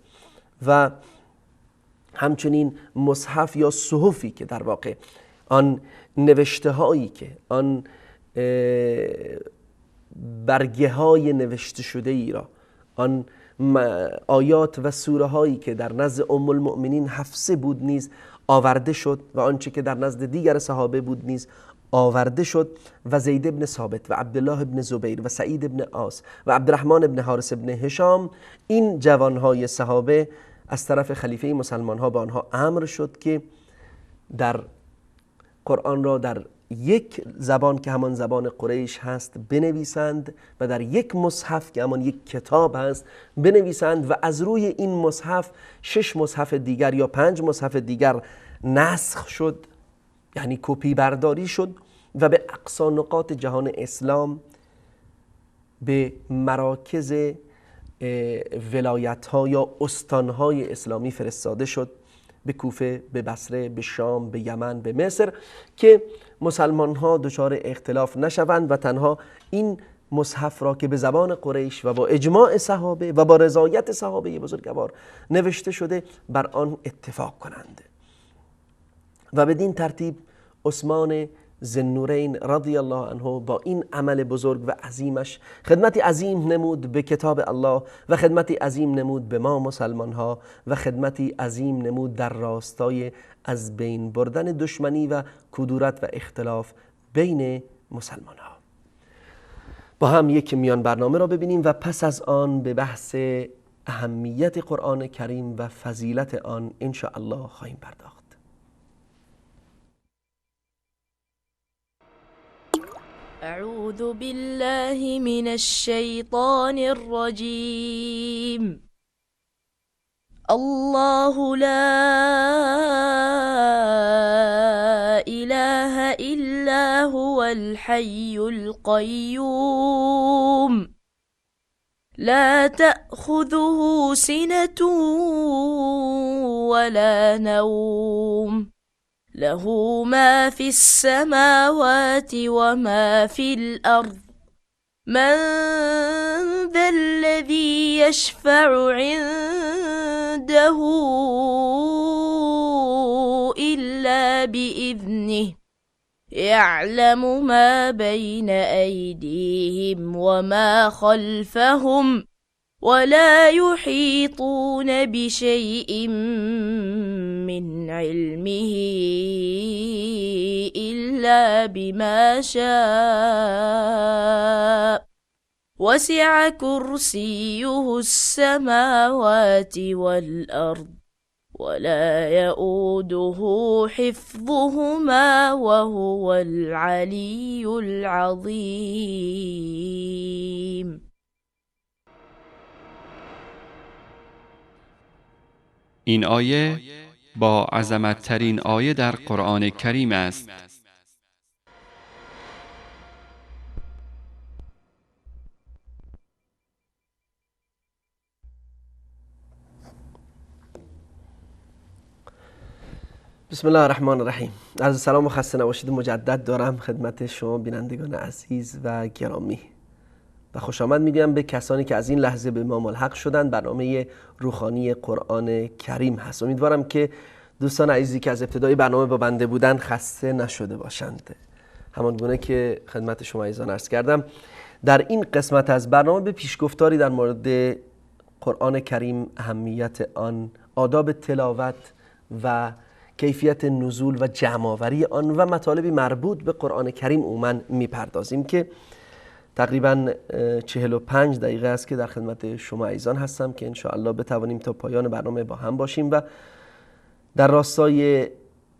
و همچنین مصحف یا صحفی که در واقع آن نوشته هایی که آن برگه های نوشته شده ای را، آن آیات و سوره هایی که در نزد ام المؤمنین حفصه بود نیز آورده شد و آنچه که در نزد دیگر صحابه بود نیز آورده شد و زید بن ثابت و عبدالله بن زبیر و سعید بن عاص و عبدالرحمن بن حارث بن هشام، این جوانهای صحابه از طرف خلیفه مسلمان ها به آنها امر شد که در قرآن را در یک زبان که همان زبان قریش هست بنویسند و در یک مصحف که همان یک کتاب هست بنویسند و از روی این مصحف 6 مصحف دیگر یا 5 مصحف دیگر نسخ شد، یعنی کپی برداری شد و به اقصا نقاط جهان اسلام، به مراکز ولایت ها یا استان های اسلامی فرستاده شد، به کوفه، به بصره، به شام، به یمن، به مصر، که مسلمان ها دچار اختلاف نشوند و تنها این مصحف را که به زبان قریش و با اجماع صحابه و با رضایت صحابه بزرگوار نوشته شده بر آن اتفاق کنند. و بدین ترتیب عثمان ذوالنورین رضی الله عنه با این عمل بزرگ و عظیمش خدمتی عظیم نمود به کتاب الله و خدمتی عظیم نمود به ما مسلمان ها و خدمتی عظیم نمود در راستای از بین بردن دشمنی و کدورت و اختلاف بین مسلمان ها. با هم یک میان برنامه را ببینیم و پس از آن به بحث اهمیت قرآن کریم و فضیلت آن ان شاء الله خواهیم پرداخت. أعوذ بالله من الشيطان الرجيم. الله لا إله إلا هو الحي القيوم لا تأخذه سنة ولا نوم له ما في السماوات وما في الأرض من ذا الذي يشفع عنده إلا بإذنه يعلم ما بين أيديهم وما خلفهم ولا يحيطون بشيء من علمه إلا بما شاء وسع كرسيه السماوات والأرض ولا يؤوده حفظهما وهو العلي العظيم. این آیه با عظمت‌ترین آیه در قرآن کریم است. بسم الله الرحمن الرحیم. عرض سلام و خسته نباشید مجدد دارم خدمت شما بینندگان عزیز و گرامی و خوش آمد میگم به کسانی که از این لحظه به ما ملحق شدن. برنامه روحانی قرآن کریم هست. امیدوارم که دوستان عزیزی که از ابتدای برنامه با بنده بودن خسته نشده باشند. همان گونه که خدمت شما عزیزان عرض کردم، در این قسمت از برنامه به پیشگفتاری در مورد قرآن کریم، اهمیت آن، آداب تلاوت و کیفیت نزول و جمع‌آوری آن و مطالبی مربوط به قرآن کریم عموماً میپردازیم که تقریباً 45 دقیقه است که در خدمت شما عزیزان هستم که انشاءالله بتوانیم تا پایان برنامه با هم باشیم و در راستای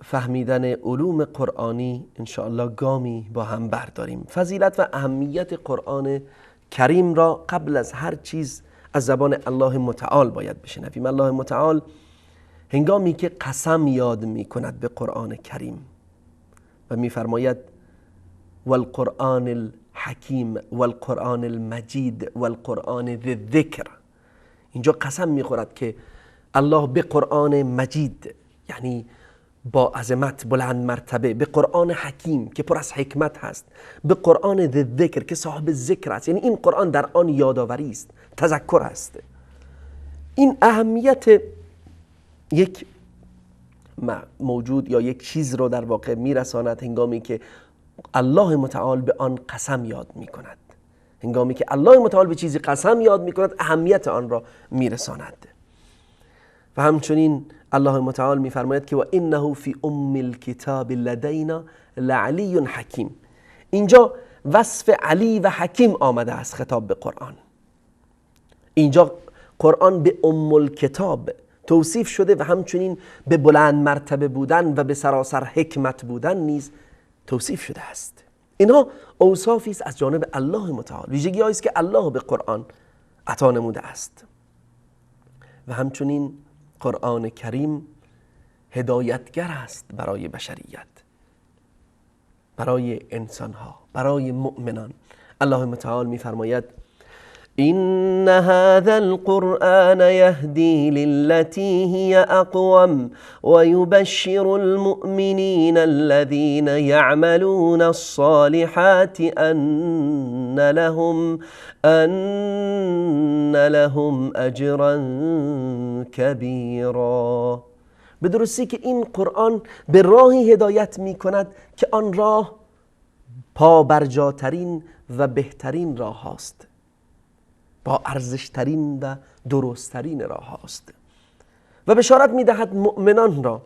فهمیدن علوم قرآنی انشاءالله گامی با هم برداریم. فضیلت و اهمیت قرآن کریم را قبل از هر چیز از زبان الله متعال باید بشنویم. الله متعال هنگامی که قسم یاد می کند به قرآن کریم و می فرماید والقرآن الحکیم والقرآن المجید والقرآن ذی الذکر، اینجا قسم می خورد که الله به قرآن مجید یعنی با عظمت بلند مرتبه، به قرآن حکیم که پر از حکمت هست، به قرآن ذی الذکر که صاحب ذکر است، یعنی این قرآن در آن یادآوری است، تذکر است. این اهمیت یک موجود یا یک چیز رو در واقع میرساند هنگامی که الله متعال به آن قسم یاد می کند. هنگامی که الله متعال به چیزی قسم یاد می کند اهمیت آن را میرساند. و همچنین الله متعال می فرماید که و انه فی ام الکتاب لدینا لعلی حکیم. اینجا وصف علی و حکیم آمده است خطاب به قرآن. اینجا قرآن به ام الکتاب توصیف شده و همچنین به بلند مرتبه بودن و به سراسر حکمت بودن نیز توصیف شده است. اینها اوصافی است از جانب الله متعال، ویژگی است که الله به قرآن عطا نموده است. و همچنین قرآن کریم هدایتگر است برای بشریت، برای انسانها، برای مؤمنان. الله متعال می‌فرماید إن هذا القرآن يهدي للتي هي أقوم ويبشر المؤمنين الذين يعملون الصالحات أن لهم أجرا كبيرا. به درستی که این قرآن به راهی هدایت می کند که آن راه پابرجاترین و بهترین راه هاست، با ارزشترین و درستترین راه هاست و بشارت میدهد مؤمنان را،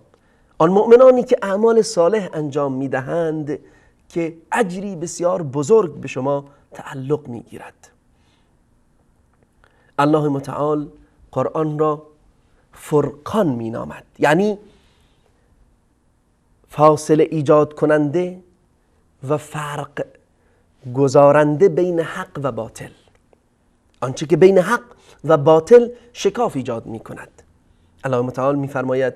آن مؤمنانی که اعمال صالح انجام میدهند که اجری بسیار بزرگ به شما تعلق میگیرد. الله متعال قرآن را فرقان مینامد، یعنی فاصله ایجاد کننده و فرق گذارنده بین حق و باطل، آنچه که بین حق و باطل شکاف ایجاد می کند. الله متعال می فرماید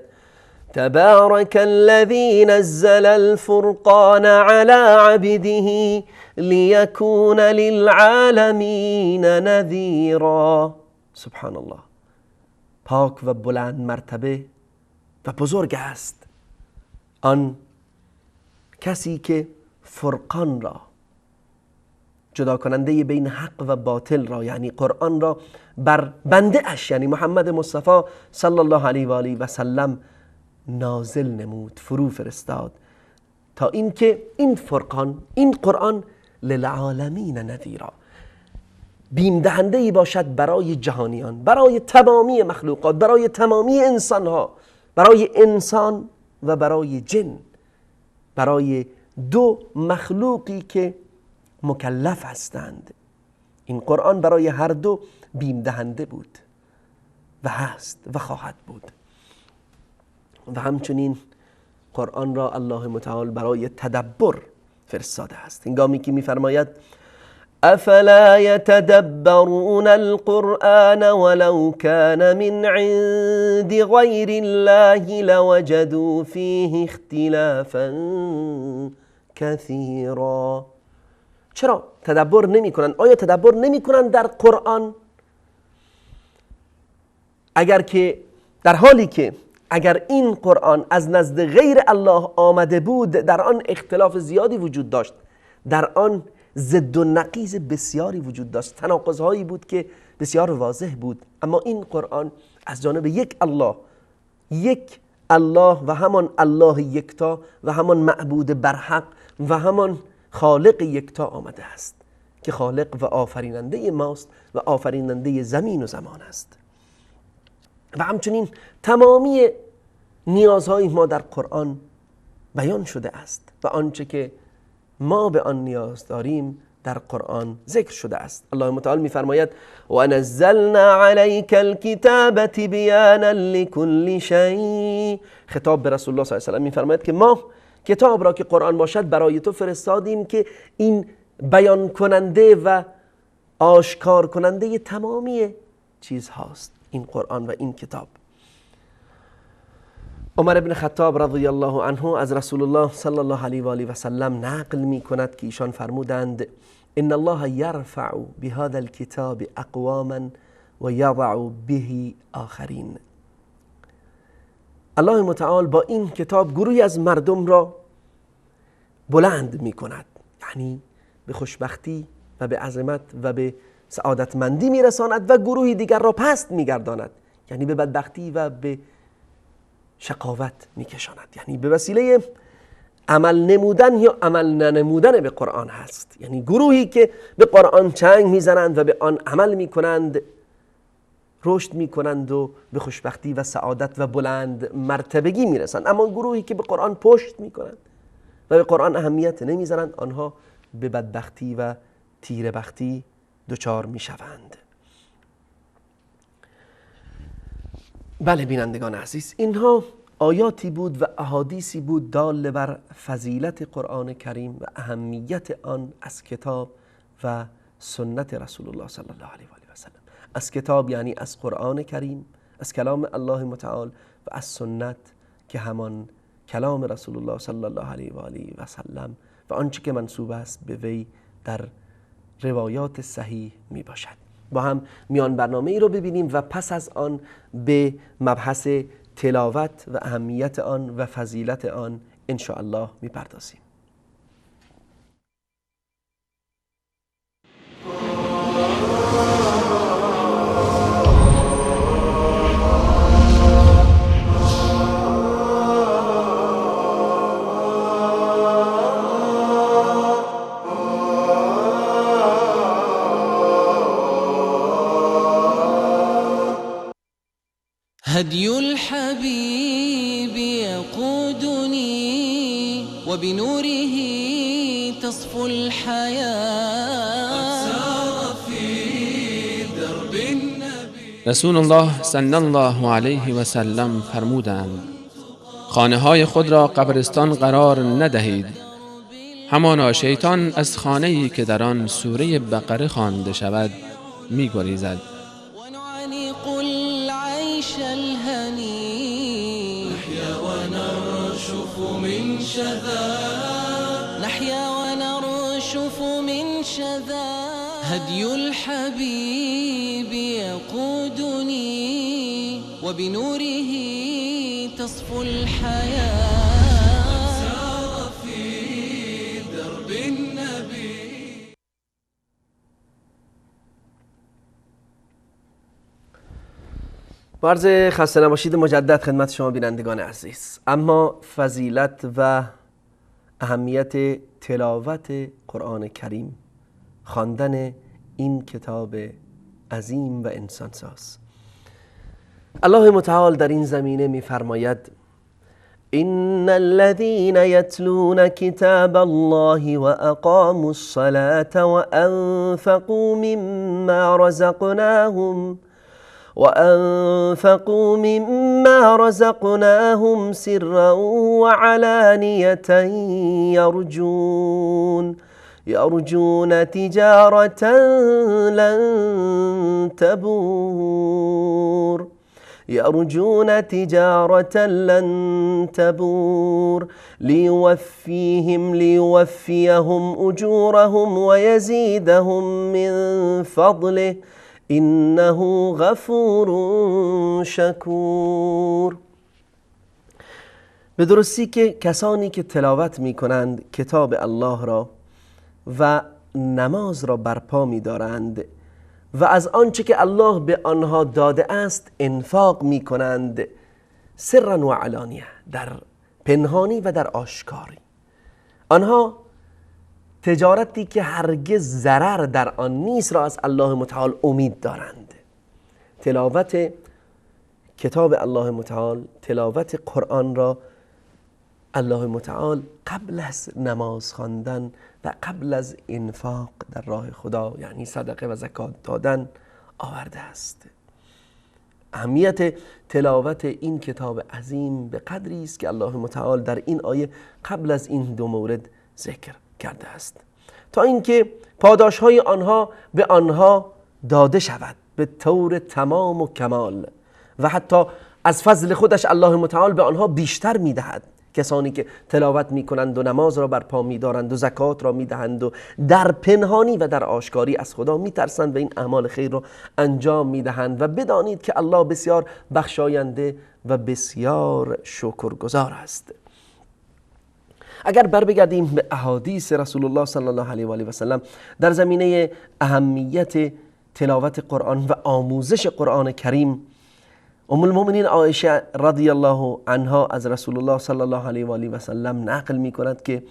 تبارك الذي نزل الفرقان على عبده ليكون للعالمين نذيرا. سبحان الله، پاک و بلند مرتبه و بزرگ است آن کسی که فرقان را، جدا کننده بین حق و باطل را، یعنی قرآن را بر بنده اش یعنی محمد مصطفی صلی الله علیه و آله و سلم نازل نمود، فرو فرستاد، تا اینکه این فرقان، این قرآن للعالمین نذیرا، بیم دهنده ای باشد برای جهانیان، برای تمامی مخلوقات، برای تمامی انسانها، برای انسان و برای جن، برای دو مخلوقی که مکلف هستند. این قرآن برای هر دو بیم دهنده بود و هست و خواهد بود. و همچنین قرآن را الله متعال برای تدبر فرستاده است. هنگامی که می‌فرماید افلا يتدبرون القرآن ولو كان من عند غير الله لوجدوا فيه اختلافا كثيرا. چرا تدبر نمی کنن؟ آیا تدبر نمی کنن در قرآن؟ در حالی که اگر این قرآن از نزد غیر الله آمده بود در آن اختلاف زیادی وجود داشت، در آن ضد و نقیض بسیاری وجود داشت، تناقض‌هایی بود که بسیار واضح بود. اما این قرآن از جانب یک الله و همان الله یکتا و همان معبود برحق و همان خالق یکتا آمده است که خالق و آفریننده ماست و آفریننده زمین و زمان است. و همچنین تمامی نیازهای ما در قرآن بیان شده است و آنچه که ما به آن نیاز داریم در قرآن ذکر شده است. الله متعال می‌فرماید و نزلنا علیک الکتاب تبیانا لكل شیء. خطاب به رسول الله صلی الله علیه و آله می‌فرماید که ما کتاب را که قرآن باشد برای تو فرستادیم که این بیان کننده و آشکار کننده تمامی چیز هاست، این قرآن و این کتاب. عمر بن خطاب رضی الله عنه از رسول الله صلی الله علیه و آله و سلم نقل می کند که ایشان فرمودند ان الله یرفع بهذا الكتاب اقواما و یضع به آخرین. الله متعال با این کتاب گروهی از مردم را بلند می کند، یعنی به خوشبختی و به عظمت و به سعادتمندی می رساند، و گروهی دیگر را پست می گرداند، یعنی به بدبختی و به شقاوت می کشاند. یعنی به وسیله عمل نمودن یا عمل ننمودن به قرآن هست. یعنی گروهی که به قرآن چنگ می زنند و به آن عمل می کنند رشد می کنند و به خوشبختی و سعادت و بلند مرتبگی می رسند. اما گروهی که به قرآن پشت می کنند و به قرآن اهمیت نمی زنند آنها به بدبختی و تیره‌بختی دچار می شوند. بله بینندگان عزیز، اینها آیاتی بود و احادیثی بود دال بر فضیلت قرآن کریم و اهمیت آن از کتاب و سنت رسول الله صلی الله علیه و آله و سلم. از کتاب یعنی از قرآن کریم، از کلام الله متعال، و از سنت که همان کلام رسول الله صلی الله علیه و آله و سلم و آنچه که منسوب است به وی در روایات صحیح می باشد. با هم میان برنامه ای رو ببینیم و پس از آن به مبحث تلاوت و اهمیت آن و فضیلت آن ان شاء الله میپردازیم. هدي الحبيب يقودني وبنوره تصفو الحياة سار في درب النبي. رسول الله صلی الله علیه و سلم فرمودند خانه های خود را قبرستان قرار ندهید، همانا شیطان از خانه‌ای که در آن سوره بقره خوانده شود می‌گریزد. نحيا ونرشف من شذا هدي الحبيب يقودني وبنوره تصفو الحياة سار في درب النبي. عرض خسته نباشید مجدد خدمت شما بینندگان عزیز. اما فضیلت و اهمیت تلاوت قرآن کریم، خواندن این کتاب عظیم و انسانساز. الله متعال در این زمینه می‌فرماید ان الذين يتلون كتاب الله واقاموا الصلاة وأنفقوا مما رزقناهم سرا وعلانية يرجون تجارة لن تبور يرجون تجارة لن تبور ليوفيهم أجورهم ويزيدهم من فضله إنه غفور شکور. به درستی که کسانی که تلاوت می کنند کتاب الله را و نماز را برپا می دارند و از آنچه که الله به آنها داده است انفاق می کنند سرا و علانیه، در پنهانی و در آشکاری، آنها تجارتی که هرگز ضرر در آن نیست را از الله متعال امید دارند. تلاوت کتاب الله متعال، تلاوت قرآن را الله متعال قبل از نماز خواندن و قبل از انفاق در راه خدا، یعنی صدقه و زکات دادن، آورده است. اهمیت تلاوت این کتاب عظیم به قدری است که الله متعال در این آیه قبل از این دو مورد ذکر کرده است تا اینکه پاداش‌های آنها به آنها داده شود به طور تمام و کمال و حتی از فضل خودش الله متعال به آنها بیشتر می‌دهد. کسانی که تلاوت می‌کنند و نماز را برپا می‌دارند و زکات را می‌دهند و در پنهانی و در آشکاری از خدا می‌ترسند و این اعمال خیر را انجام می‌دهند و بدانید که الله بسیار بخشاینده و بسیار شکرگزار است. اگر بر بگردیم به احادیث رسول الله صلی الله علیه و آله و سلم در زمینه اهمیت تلاوت قرآن و آموزش قرآن کریم، ام المؤمنین عایشه رضی الله عنها از رسول الله صلی الله علیه و آله و سلم نقل می کند که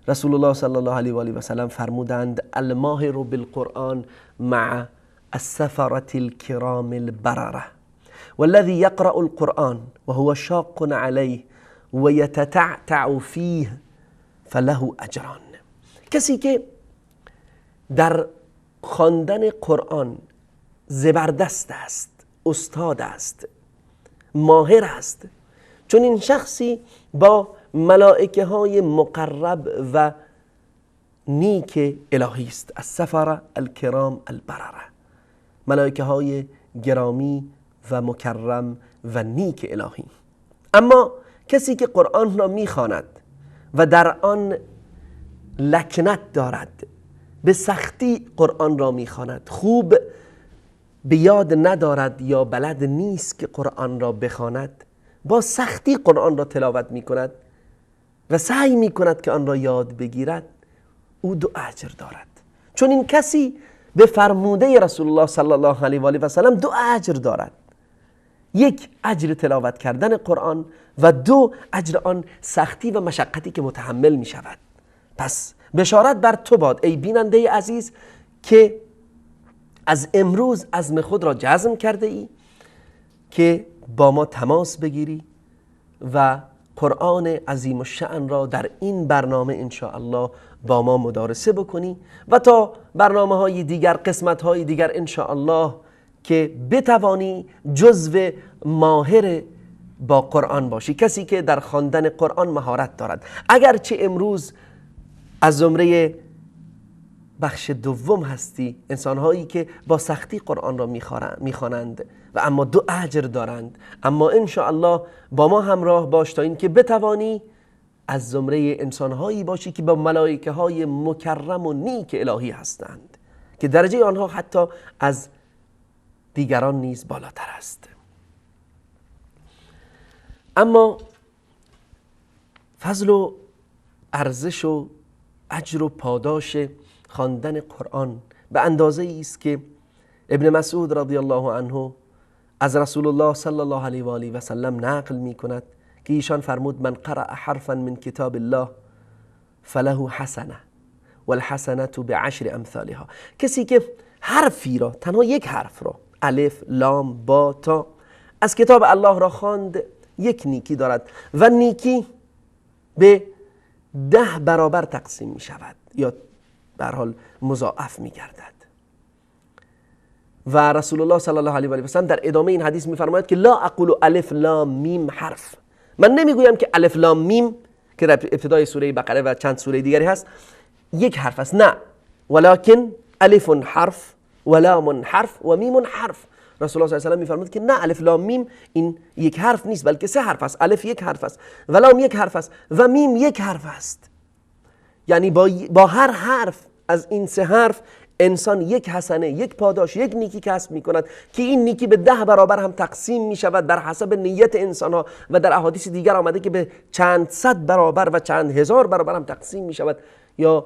رسول الله صلی الله علیه و آله و سلم فرمودند: الماهر بالقرآن مع السفرة الكرام البررة والذي يقرأ القرآن وهو شاق عليه ويتتعتع فيه فله اجران. کسی که در خواندن قرآن زبردست است، استاد است، ماهر است، چون این شخصی با ملائکه های مقرب و نیک الهی است. السفره الکرام البرره، ملائکه های گرامی و مکرم و نیک الهی. اما کسی که قرآن را میخواند و در آن لکنت دارد، به سختی قرآن را میخواند، خوب به یاد ندارد یا بلد نیست که قرآن را بخواند، با سختی قرآن را تلاوت میکند و سعی میکند که آن را یاد بگیرد، او 2 اجر دارد. چون این کسی به فرموده رسول الله صلی الله علیه و آله و سلم 2 اجر دارد: 1 اجر تلاوت کردن قرآن و 2 اجر آن سختی و مشقتی که متحمل می شود. پس بشارت بر تو باد ای بیننده عزیز که از امروز عزم خود را جزم کرده ای که با ما تماس بگیری و قرآن عظیم الشأن را در این برنامه انشاءالله با ما مدارسه بکنی و تا برنامه های دیگر، قسمت های دیگر انشاءالله که بتوانی جزو ماهر با قرآن باشی، کسی که در خواندن قرآن مهارت دارد. اگرچه امروز از زمره بخش دوم هستی، انسانهایی که با سختی قرآن را میخوانند و اما 2 اجر دارند، اما انشاءالله با ما همراه باش تا این که بتوانی از زمره انسانهایی باشی که با ملائکه های مکرم و نیک الهی هستند که درجه آنها حتی از دیگران نیز بالاتر است. اما فضل و ارزش و اجر و پاداش خواندن قرآن به اندازه است که ابن مسعود رضی الله عنه از رسول الله صلی الله علیه و آله و سلم نقل می کند که ایشان فرمود: من قرأ حرفا من کتاب الله فله حسنه والحسنه بعشر امثالها. کسی که حرفی را، تنها 1 حرف را، الف، لام، با، تا، از کتاب الله را خواند، 1 نیکی دارد و نیکی به 10 برابر تقسیم می شود یا به هر حال مضاعف می گردد. و رسول الله صلی الله علیه و آله و سلم در ادامه این حدیث می فرماید که لا اقول الف لام میم حرف، من نمیگویم که الف لام میم که در ابتدای سوره بقره و چند سوره دیگری هست یک حرف است. نه، ولکن الف حرف و لام حرف و میم حرف. رسول الله صلی الله علیه و میفرمود که نه، الف لام میم این یک حرف نیست، بلکه سه حرف است. الف یک حرف است و لام یک حرف است و میم یک حرف است. یعنی با هر حرف از این سه حرف انسان یک حسنه، یک پاداش، یک نیکی کسب می کند که این نیکی به 10 برابر هم تقسیم می شود بر حسب نیت انسان ها و در احادیث دیگر آمده که به چند صد برابر و چند هزار برابر هم تقسیم می شود یا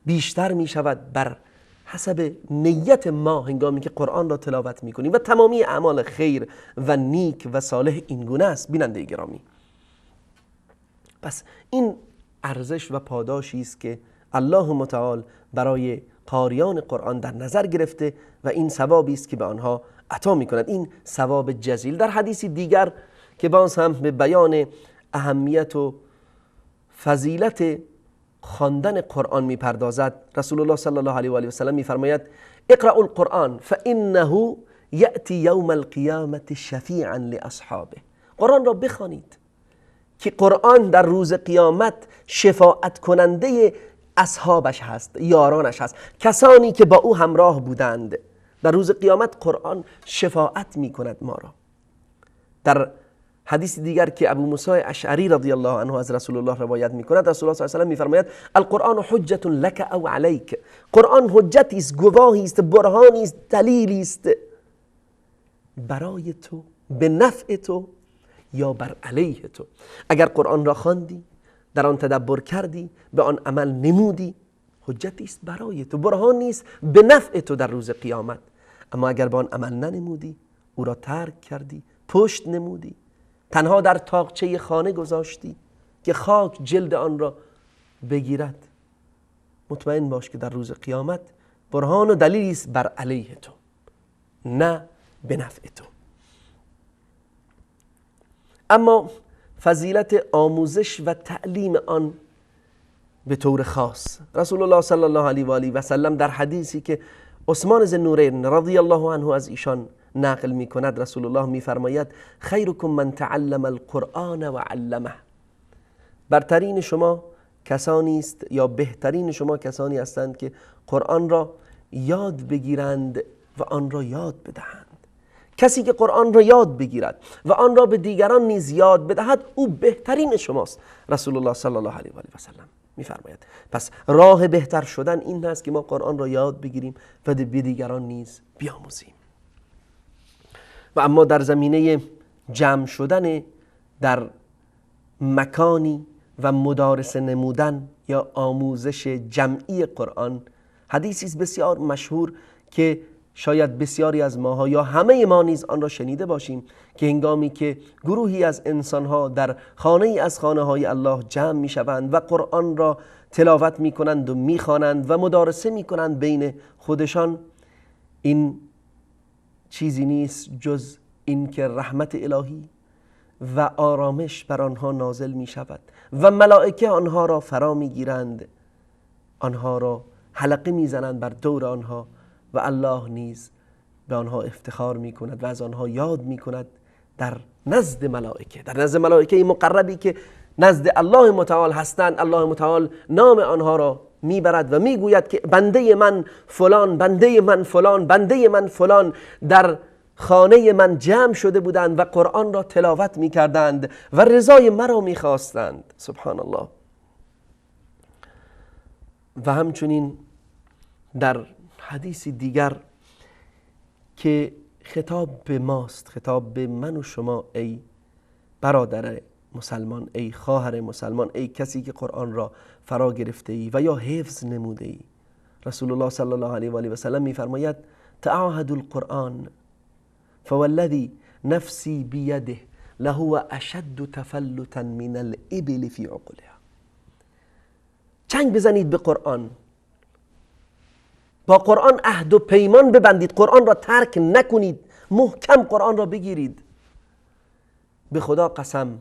بیشتر می شود بر حسب نیت ما هنگامی که قرآن را تلاوت می کنیم. و تمامی اعمال خیر و نیک و صالح این گونه است. بیننده گرامی، پس این ارزش و پاداشی است که الله متعال برای قاریان قرآن در نظر گرفته و این ثوابی است که به آنها عطا می کند. این ثواب جزیل. در حدیثی دیگر که باز هم به بیان اهمیت و فضیلت خواندن قرآن می پردازد، رسول الله صلی الله علیه و آله و سلم می فرماید اقرأوا القرآن فانه یأتی یوم القیامة شفیعا لاصحابه. قرآن را بخوانید که قرآن در روز قیامت شفاعت کننده اصحابش هست، یارانش هست، کسانی که با او همراه بودند. در روز قیامت قرآن شفاعت می کند ما را. در حدیث دیگر که ابو موسی اشعری رضی الله عنه از رسول الله روایت می کند، رسول الله صلی الله علیه و آله می فرماید القرآن حجت لک او علیک. قرآن حجتی است، گواهی است، برهانی است، دلیلی است برای تو، به نفع تو یا بر علیه تو. اگر قرآن را خواندی، در آن تدبر کردی، به آن عمل نمودی، حجتی است برای تو، برهانی است به نفع تو در روز قیامت. اما اگر به آن عمل ننمودی، او را ترک کردی، پشت نمودی، تنها در تاقچه خانه گذاشتی که خاک جلد آن را بگیرد، مطمئن باش که در روز قیامت برهان و دلیلی است بر علیه تو، نه به نفع تو. اما فضیلت آموزش و تعلیم آن به طور خاص، رسول الله صلی الله علیه و آله و سلم در حدیثی که عثمان ذوالنورین رضی الله عنه از ایشان نقل می کند، رسول الله می فرماید خیرکم من تعلم القرآن و علمه. برترین شما کسانی است یا بهترین شما کسانی هستند که قرآن را یاد بگیرند و آن را یاد بدهند. کسی که قرآن را یاد بگیرد و آن را به دیگران نیز یاد بدهد، او بهترین شماست. رسول الله صلی الله علیه و سلم می‌فرماید. پس راه بهتر شدن این است که ما قرآن را یاد بگیریم و به دیگران نیز بیاموزیم. و اما در زمینه جمع شدن در مکانی و مدارسه نمودن یا آموزش جمعی قرآن، حدیثی است بسیار مشهور که شاید بسیاری از ماها یا همه ما نیز آن را شنیده باشیم که هنگامی که گروهی از انسانها در خانه ای از خانه های الله جمع می شوند و قرآن را تلاوت می کنند و می خوانند و مدارسه می کنند بین خودشان، این چیزی نیست جز این که رحمت الهی و آرامش بر آنها نازل می شود و ملائکه آنها را فرا می گیرند، آنها را حلقه می زنند بر دور آنها و الله نیز به آنها افتخار می کند و از آنها یاد می کند در نزد ملائکه، در نزد ملائکه مقربی که نزد الله متعال هستند. الله متعال نام آنها را میبرد و میگوید که بنده من فلان، بنده من فلان، بنده من فلان در خانه من جمع شده بودند و قرآن را تلاوت میکردند و رضای مرا میخواستند. سبحان الله. و همچنین در حدیث دیگر که خطاب به ماست، خطاب به من و شما ای برادر مسلمان، ای خواهر مسلمان، ای کسی که قرآن را فرا گرفته ای و یا حفظ نموده ای، رسول الله صلی الله علیه و آله و سلم میفرماید تعاهدوا القرآن فوالذی نفسی بیده لهو اشد تفلتا من الابل فی عقلها. چنگ بزنید به قرآن، با قرآن عهد و پیمان ببندید، قرآن را ترک نکنید، محکم قرآن را بگیرید. به خدا قسم،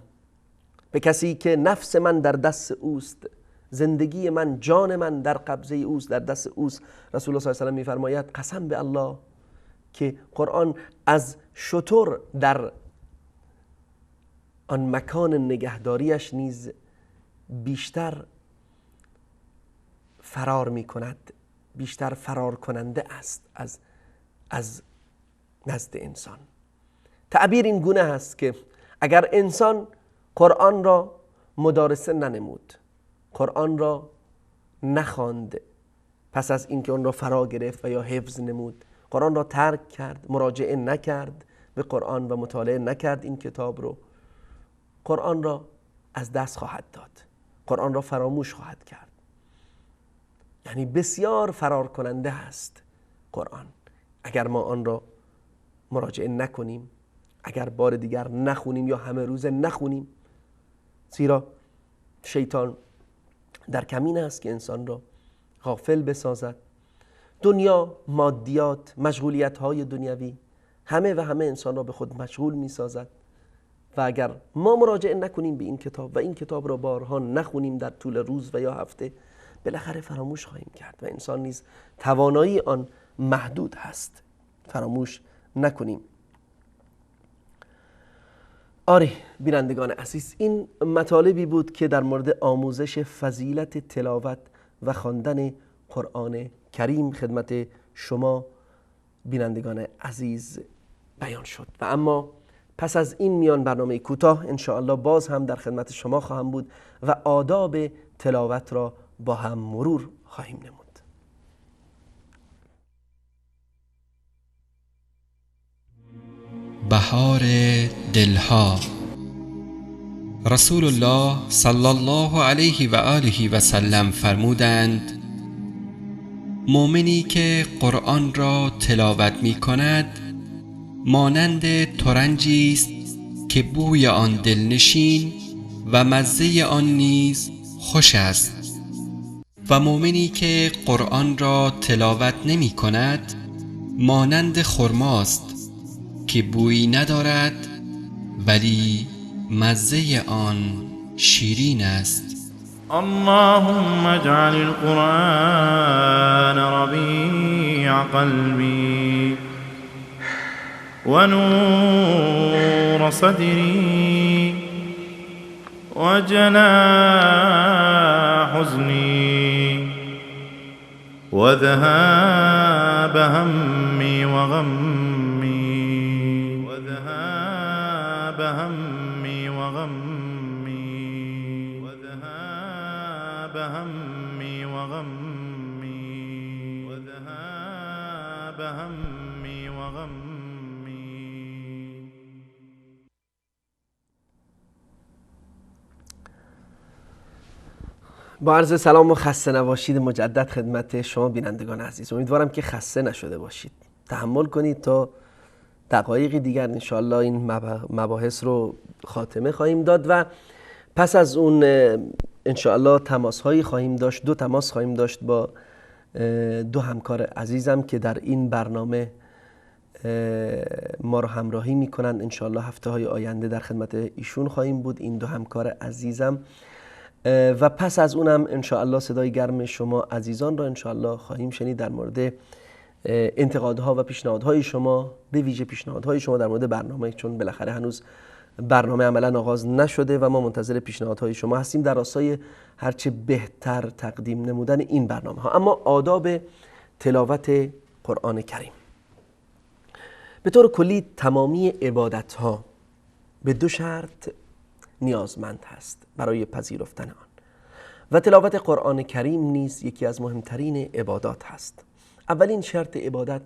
به کسی که نفس من در دست اوست، زندگی من، جان من در قبضه اوست، در دست اوست، رسول الله صلی الله علیه و آله میفرماید قسم به الله که قرآن از شتر در آن مکان نگهداریش نیز بیشتر فرار می کند بیشتر فرار کننده است از نزد انسان. تعبیر این گونه است که اگر انسان قرآن را مدارسه ننمود، قرآن را نخواند، پس از اینکه اون را فرا گرفت و یا حفظ نمود، قرآن را ترک کرد، مراجعه نکرد به قرآن و مطالعه نکرد این کتاب رو، قرآن را از دست خواهد داد، قرآن را فراموش خواهد کرد. یعنی بسیار فرار کننده است قرآن اگر ما آن را مراجعه نکنیم، اگر بار دیگر نخونیم یا همه روزه نخونیم. زیرا شیطان در کمین است که انسان را غافل بسازد. دنیا، مادیات، مشغولیت های دنیوی همه انسان را به خود مشغول می سازد و اگر ما مراجعه نکنیم به این کتاب و این کتاب را بارها نخونیم در طول روز و یا هفته، بالاخره فراموش خواهیم کرد و انسان نیز توانایی آن محدود هست. فراموش نکنیم. آره بینندگان عزیز، این مطالبی بود که در مورد آموزش فضیلت تلاوت و خواندن قرآن کریم خدمت شما بینندگان عزیز بیان شد. و اما پس از این میان برنامه کوتاه انشاءالله باز هم در خدمت شما خواهم بود و آداب تلاوت را با هم مرور خواهیم نمود. بهار دلها. رسول الله صلی الله علیه و آله و سلم فرمودند: مؤمنی که قرآن را تلاوت می کند مانند ترنجی است که بوی آن دلنشین و مزه آن نیز خوش است، و مؤمنی که قرآن را تلاوت نمی کند مانند خرماست که بویی ندارد ولی مزه آن شیرین است. اللهم اجعل القرآن ربيع قلبي ونور صدري وجلاء حزني وذهاب همي وغمي وذهاب همي وغمي وذهاب همي وغمي وذهاب همي وغمي. با عرض سلام و خسته نباشید مجدد خدمت شما بینندگان عزیز. امیدوارم که خسته نشده باشید. تحمل کنید تا دقایقی دیگر انشاءالله این مباحث رو خاتمه خواهیم داد و پس از اون انشاءالله تماس هایی خواهیم داشت. 2 تماس خواهیم داشت با 2 همکار عزیزم که در این برنامه ما رو همراهی میکنن. انشاءالله هفته های آینده در خدمت ایشون خواهیم بود، این 2 همکار عزیزم. و پس از اونم انشاءالله صدای گرم شما عزیزان را انشاءالله خواهیم شنید در مورد انتقادها و پیشنهادهای شما، به ویژه پیشنهادهای شما در مورد برنامه، چون بالاخره هنوز برنامه عملا آغاز نشده و ما منتظر پیشنهادهای شما هستیم در راستای هرچه بهتر تقدیم نمودن این برنامه ها. اما آداب تلاوت قرآن کریم. به طور کلی تمامی عبادت ها به 2 شرط نیازمند هست برای پذیرفتن آن و تلاوت قرآن کریم نیز یکی از مهمترین عبادات هست. اولین شرط عبادت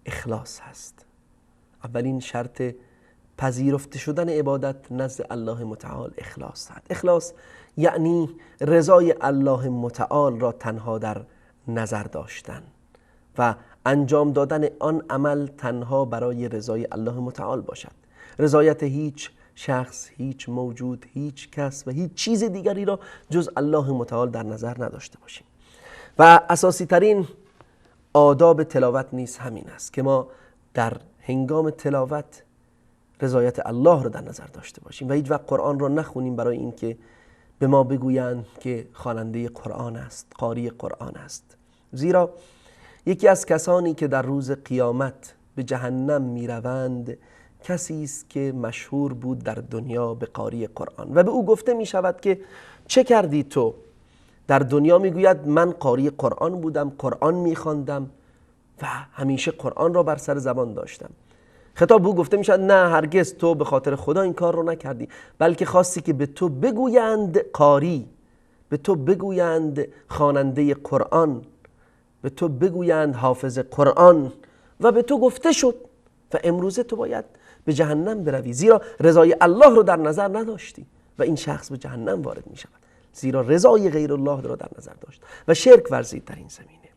اخلاص هست. اولین شرط پذیرفته شدن عبادت نزد الله متعال اخلاص هست. اخلاص یعنی رضای الله متعال را تنها در نظر داشتن و انجام دادن آن عمل تنها برای رضای الله متعال باشد. رضایت هیچ شخص، هیچ موجود، هیچ کس و هیچ چیز دیگری را جز الله متعال در نظر نداشته باشیم. و اساسی ترین آداب تلاوت نیز همین است که ما در هنگام تلاوت رضایت الله را در نظر داشته باشیم و هیچ وقت قرآن را نخونیم برای اینکه به ما بگویند که خواننده قرآن است، قاری قرآن است. زیرا یکی از کسانی که در روز قیامت به جهنم میروند کسی است که مشهور بود در دنیا به قاری قرآن و به او گفته می شود که چه کردی تو در دنیا میگوید من قاری قرآن بودم، قرآن میخواندم و همیشه قرآن را بر سر زبان داشتم. خطاب او گفته میشد نه، هرگز تو به خاطر خدا این کار رو نکردی، بلکه خواستی که به تو بگویند قاری، به تو بگویند خواننده قرآن، به تو بگویند حافظ قرآن و به تو گفته شد و امروزه تو باید به جهنم بروی، زیرا رضای الله رو در نظر نداشتی و این شخص به جهنم وارد می شود، زیرا رضای غیر الله رو در نظر داشت و شرک ورزید در این زمینه.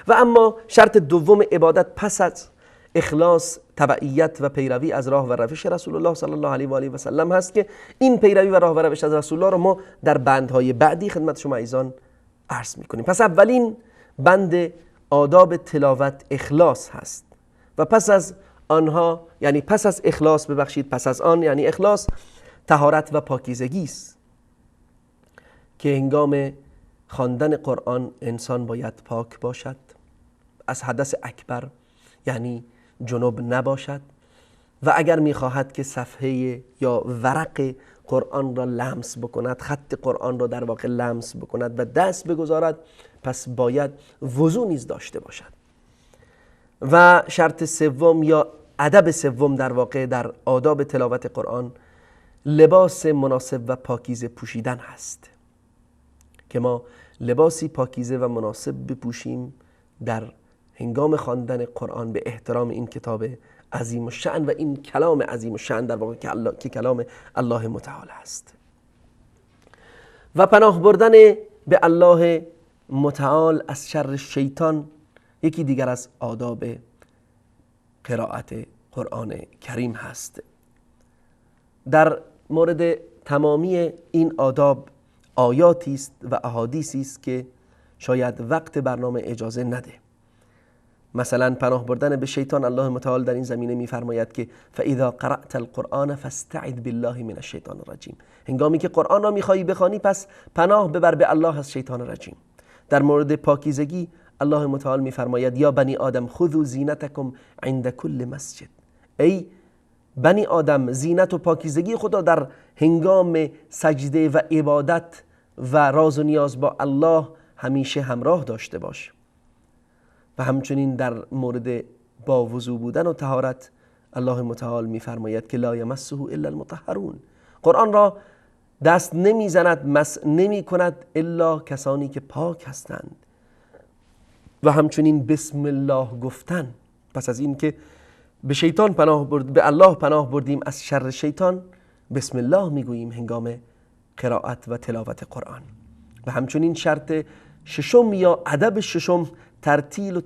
و اما شرط دوم عبادت پس از اخلاص، تبعیت و پیروی از راه و روش رسول الله صلی الله علیه و آله و سلم هست که این پیروی و راه و روش از رسول الله رو ما در بندهای بعدی خدمت شما عزیزان عرض میکنیم. پس اولین بند آداب تلاوت اخلاص هست و پس از آنها، یعنی پس از اخلاص، پس از آن یعنی اخلاص، طهارت و پاکیزگی است که هنگام خواندن قرآن انسان باید پاک باشد، از حدث اکبر یعنی جنوب نباشد و اگر میخواهد که صفحه یا ورق قرآن را لمس بکند، خط قرآن را در واقع لمس بکند و دست بگذارد، پس باید وضو نیز داشته باشد. و شرط سوم یا ادب سوم در واقع در آداب تلاوت قرآن لباس مناسب و پاکیزه پوشیدن هست که ما لباسی پاکیزه و مناسب بپوشیم در هنگام خواندن قرآن به احترام این کتاب عظیم الشأن و این کلام عظیم الشأن در واقع که کلام الله متعال است. و پناه بردن به الله متعال از شر شیطان یکی دیگر از آداب قرائت قرآن کریم هست. در مورد تمامی این آداب آیاتی است و احادیثی است که شاید وقت برنامه اجازه نده. مثلا پناه بردن به شیطان، الله متعال در این زمینه میفرماید که فاذا قرأت القرآن فاستعذ بالله من الشیطان الرجیم، هنگامی که قرآن را میخواهی بخوانی پس پناه ببر به الله از شیطان رجیم. در مورد پاکیزگی الله متعال میفرماید یا بنی آدم خذوا زینتکم عند کل مسجد، ای بنی آدم زینت و پاکیزگی خدا در هنگام سجده و عبادت و راز و نیاز با الله همیشه همراه داشته باش. و همچنین در مورد با وضو بودن و طهارت الله متعال میفرماید که لا یمسه الا المطهرون، قرآن را دست نمیزند، مس نمی کند الا کسانی که پاک هستند. و همچنین بسم الله گفتن، پس از این که به شیطان به الله پناه بردیم از شر شیطان، بسم الله میگوییم هنگام قرائت و تلاوت قرآن. و همچنین شرط ششم یا ادب ششم ترتیل و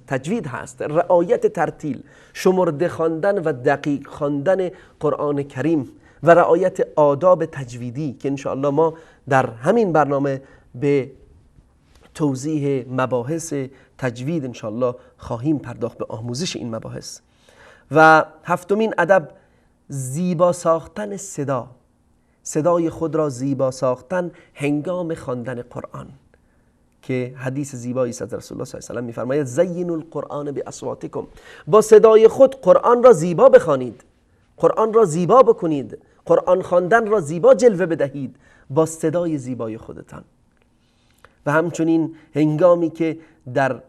تجوید هست، رعایت ترتیل، شمرده خواندن و دقیق خواندن قرآن کریم و رعایت آداب تجویدی که انشاءالله ما در همین برنامه به توضیح مباحث تجوید انشاءالله خواهیم پرداخت، به آموزش این مباحث. و هفتمین ادب زیبا ساختن صدای خود را زیبا ساختن هنگام خواندن قرآن که حدیث زیبایی است از رسول الله صلی الله علیه و آله میفرماید زینوا القرآن باصواتکم، با صدای خود قرآن را زیبا بخوانید، قرآن را زیبا بکنید، قرآن خواندن را زیبا جلوه بدهید با صدای زیبای خودتان. و همچنین هنگامی که در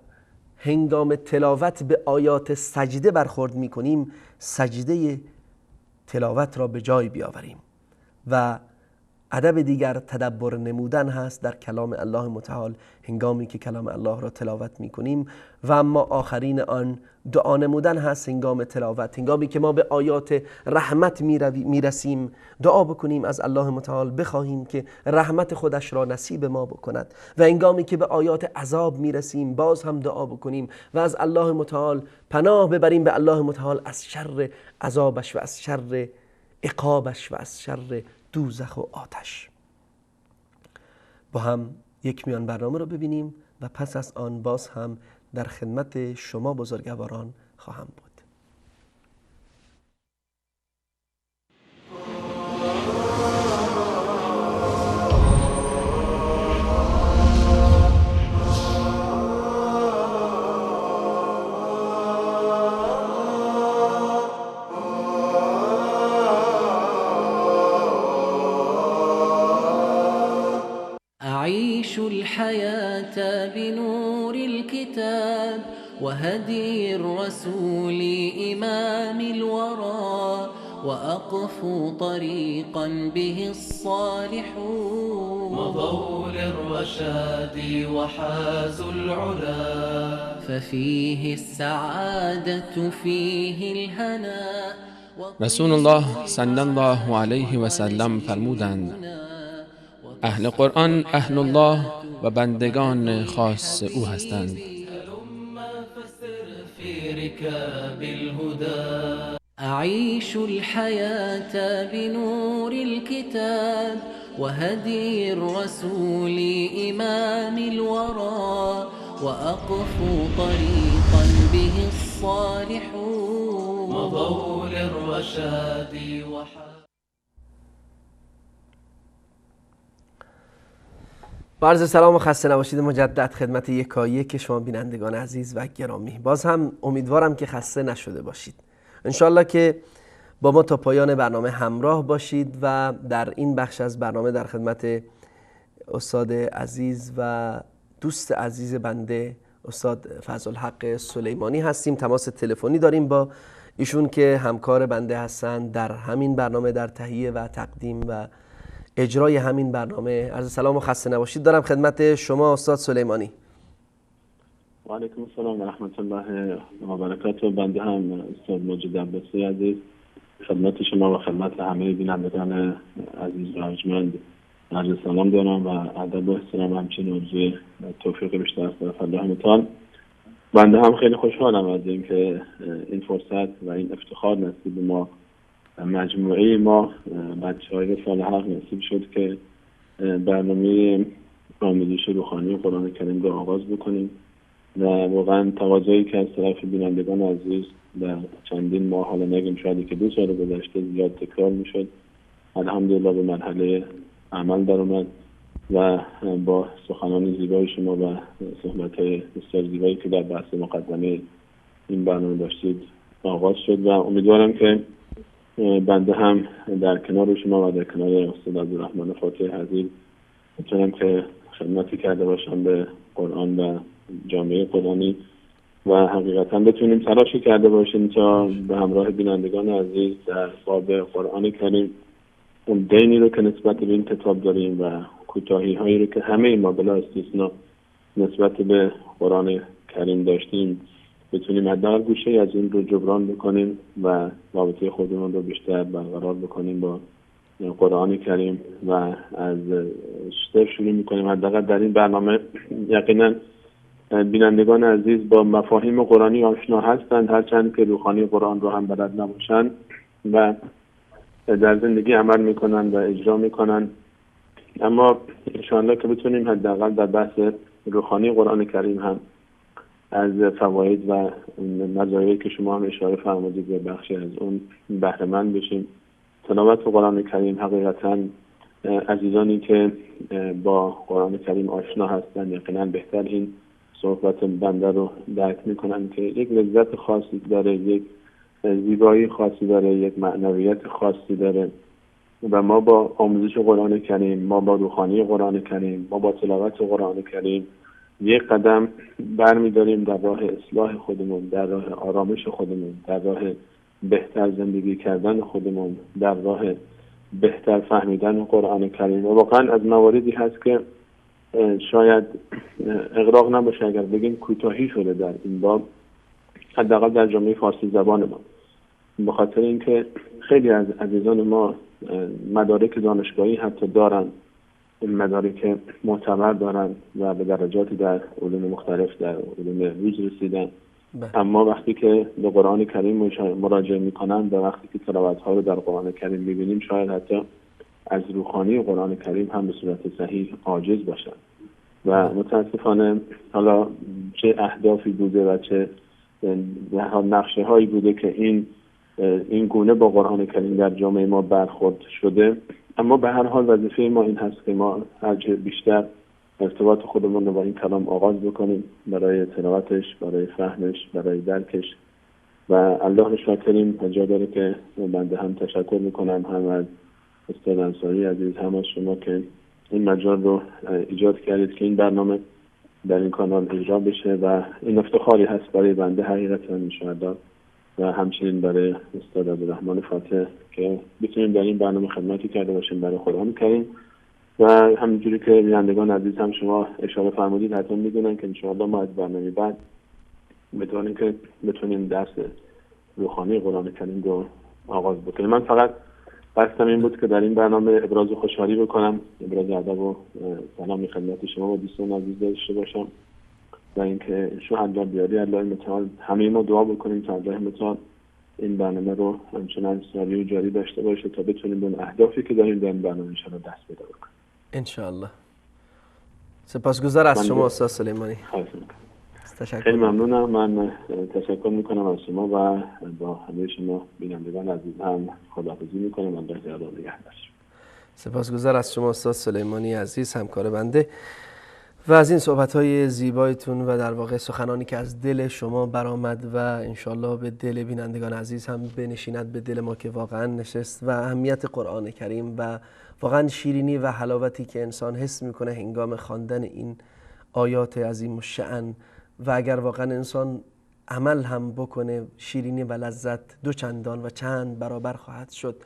هنگام تلاوت به آیات سجده برخورد میکنیم، سجده تلاوت را به جای بیاوریم. و ادب دیگر تدبر نمودن هست در کلام الله متعال هنگامی که کلام الله را تلاوت میکنیم. و اما آخرین آن دعا نمودن هست هنگام تلاوت، هنگامی که ما به آیات رحمت میرسیم دعا بکنیم از الله متعال، بخواهیم که رحمت خودش را نصیب ما بکند. و هنگامی که به آیات عذاب میرسیم باز هم دعا بکنیم و از الله متعال پناه ببریم به الله متعال از شر عذابش و از شر عقابش و از شر دوزخ و آتش. با هم یک میان برنامه رو ببینیم و پس از آن باز هم در خدمت شما بزرگواران خواهم بود. أعيش الحياة بنور الكتاب وهدي الرسول إمام الورى وأقفوا طريقا به الصالحون مضوا للرشاد وحازوا العلا ففيه السعادة فيه الهنا رسول الله صلی الله علیه و سلم فرمودند اهل قرآن اهل الله و بندگان خاص او هستند. في ركاب الهدى أعيش الحياة بنور الكتاب وهدي الرسول إمام الورى وأقفو طريقا به الصالحون مضوا للرشاد با عرض سلام و خسته نباشید مجدد خدمت یکایک که شما بینندگان عزیز و گرامی. باز هم امیدوارم که خسته نشده باشید. انشالله که با ما تا پایان برنامه همراه باشید و در این بخش از برنامه در خدمت استاد عزیز و دوست عزیز بنده استاد فضلالحق سلیمانی هستیم. تماس تلفنی داریم با ایشون که همکار بنده هستند در همین برنامه، در تهیه و تقدیم و اجرای همین برنامه. عرض سلام و خسته نباشید دارم خدمت شما استاد سلیمانی. و علیکم السلام و رحمت الله و برکاته. بنده هم استاد مجید عباسی عزیز خدمت شما و خدمت همه بینندگان عزیز و ارجمند عرض سلام دارم و ادب و احترام، همچنین آرزوی توفیق بیشتر از طرف الله متعال. بنده هم خیلی خوشحالم از اینکه این فرصت و این افتخار نصیب ما مجموعه ما بچه‌های سال حق نصیب شد که برنامه آموزش روحانی قرآن کریم رو آغاز بکنیم و واقعا تقاضایی که از طرف بینندگان عزیز در چندین ماه، حالا نگیم شاید که 2 سال گذشته، زیاد تکرار میشد، الحمدلله به مرحله عمل در اومد و با سخنان زیبای شما و صحبت‌های بسیار زیبایی که در بحث مقدمه این برنامه داشتید آغاز شد و امیدوارم که بنده هم در کنار شما و در کنار استاد عبدالرحمن فاتح عزیز میتونم که خدمتی کرده باشم به قرآن و جامعه قرآنی و حقیقتا بتونیم تلاشی کرده باشیم تا به همراه بینندگان عزیز در باب قرآن کریم اون دینی رو که نسبت به این کتاب داریم و کوتاهی هایی رو که همه ما بلا استثنا نسبت به قرآن کریم داشتیم بتونیم حداقل گوشه از این رو جبران بکنیم و رابطه خودمون رو بیشتر برقرار بکنیم با قرآن کریم و از صفر شروع میکنیم. حداقل در این برنامه یقینا بینندگان عزیز با مفاهیم قرآنی آشنا هستند، هرچند که روحانی قرآن رو هم بلد نباشند و در زندگی عمل میکنن و اجرا میکنن، اما انشاءالله که بتونیم حداقل در بحث روحانی قرآن کریم هم از فواید و مزایایی که شما هم اشاره فرمودید به بخشی از اون بهره مند بشیم. تلاوت قرآن کریم حقیقتا عزیزانی که با قرآن کریم آشنا هستند یقینا بهتر این صحبت بنده رو درک میکنن که یک لذت خاصی داره، یک زیبایی خاصی داره، یک معنویت خاصی داره و ما با آموزش قرآن کریم، ما با روحانی قرآن کریم، ما با تلاوت قرآن کریم یک قدم برمی‌داریم در راه اصلاح خودمون، در راه آرامش خودمون، در راه بهتر زندگی کردن خودمون، در راه بهتر فهمیدن قرآن کریم. و واقعا از مواردی هست که شاید اغراق نباشه اگر بگیم کوتاهی شده در این باب، حداقل در جامعه فارسی زبان ما، به خاطر اینکه خیلی از عزیزان ما مدارک دانشگاهی حتی دارن، این مدارک معتبر دارن و به درجاتی در علوم مختلف در علوم روز رسیدن، اما وقتی که به قرآن کریم مراجعه میکنن و وقتی که تلاوت‌ها رو در قرآن کریم میبینیم شاید حتی از روحانی قرآن کریم هم به صورت صحیح عاجز باشن و متاسفانه حالا چه اهدافی بوده و چه نقشه هایی بوده که این گونه با قرآن کریم در جامعه ما برخورد شده، اما به هر حال وظیفه ما این هست که ما هرچه بیشتر ارتباط خودمون رو با این کلام آغاز بکنیم برای تلاوتش، برای فهمش، برای درکش و الله شاکریم. جا داره که بنده هم تشکر میکنم هم از استاد انصاری عزیز هم از شما که این مجال رو ایجاد کردید که این برنامه در این کانال اجرا بشه و این افتخاری هست برای بنده حقیقتا انشاءالله و همچنین برای استاد عبدالرحمن فاتح که بتونیم در این برنامه خدمتی کرده باشیم برای قرآن کریم. و همینجوری که بینندگان عزیز هم شما اشاره فرمودید حتما میدونن که انشاءالله ما از برنامه بعد بتونیم درس روحانی قرآن کریم رو آغاز بکنیم. من فقط قصدم این بود که در این برنامه ابراز خوشحالی بکنم، ابراز ادب و سلامی خدمت شما و دوستان عزیز داشته باشم و اینکه انشاءالله بیاری الله متعال همه ما دعا بکنیم تا الله متعال این برنامه رو همچنان ساری و جاری داشته باشه تا بتونیم به اون اهدافی که داریم در این برنامه انشاءالله دست پیدا بکنیم انشاءالله. سپاسگزار از شما استاد سلیمانی. خیلی ممنونم. من تشکر میکنم از شما و با همه شما بینندگان عزیز هم خداحافظی میکنم. الله یاد و نگهدار. سپاسگزار از شما استاد سلیمانی عزیز، همکار بنده، و از این صحبت‌های زیبایتون و در واقع سخنانی که از دل شما برآمد و انشالله به دل بینندگان عزیز هم بنشیند، به دل ما که واقعا نشست، و اهمیت قرآن کریم و واقعا شیرینی و حلاوتی که انسان حس میکنه هنگام خواندن این آیات عظیم الشأن. و اگر واقعا انسان عمل هم بکنه، شیرینی و لذت دو چندان و چند برابر خواهد شد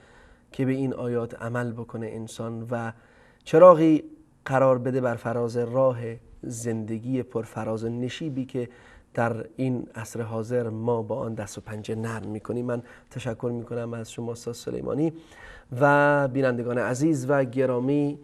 که به این آیات عمل بکنه انسان و چراغی قرار بده بر فراز راه زندگی پرفراز و نشیبی که در این عصر حاضر ما با آن دست و پنجه نرم میکنیم. من تشکر میکنم از شما استاد سلیمانی و بینندگان عزیز و گرامی.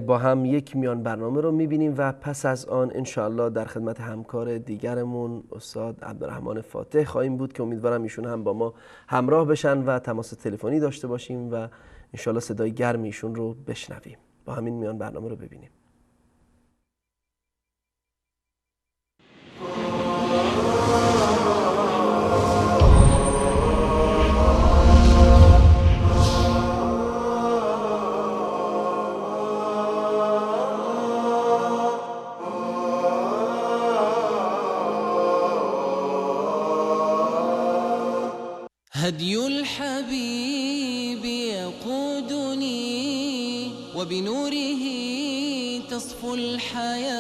با هم یک میان برنامه رو میبینیم و پس از آن انشاءالله در خدمت همکار دیگرمون استاد عبدالرحمن فاتح خواهیم بود که امیدوارم ایشون هم با ما همراه بشن و تماس تلفنی داشته باشیم و انشاءالله صدای گرم ایشون رو بشنویم. با همین میان برنامه رو ببینیم. هدي الحبيب يقودني وبنوره تصفو الحياة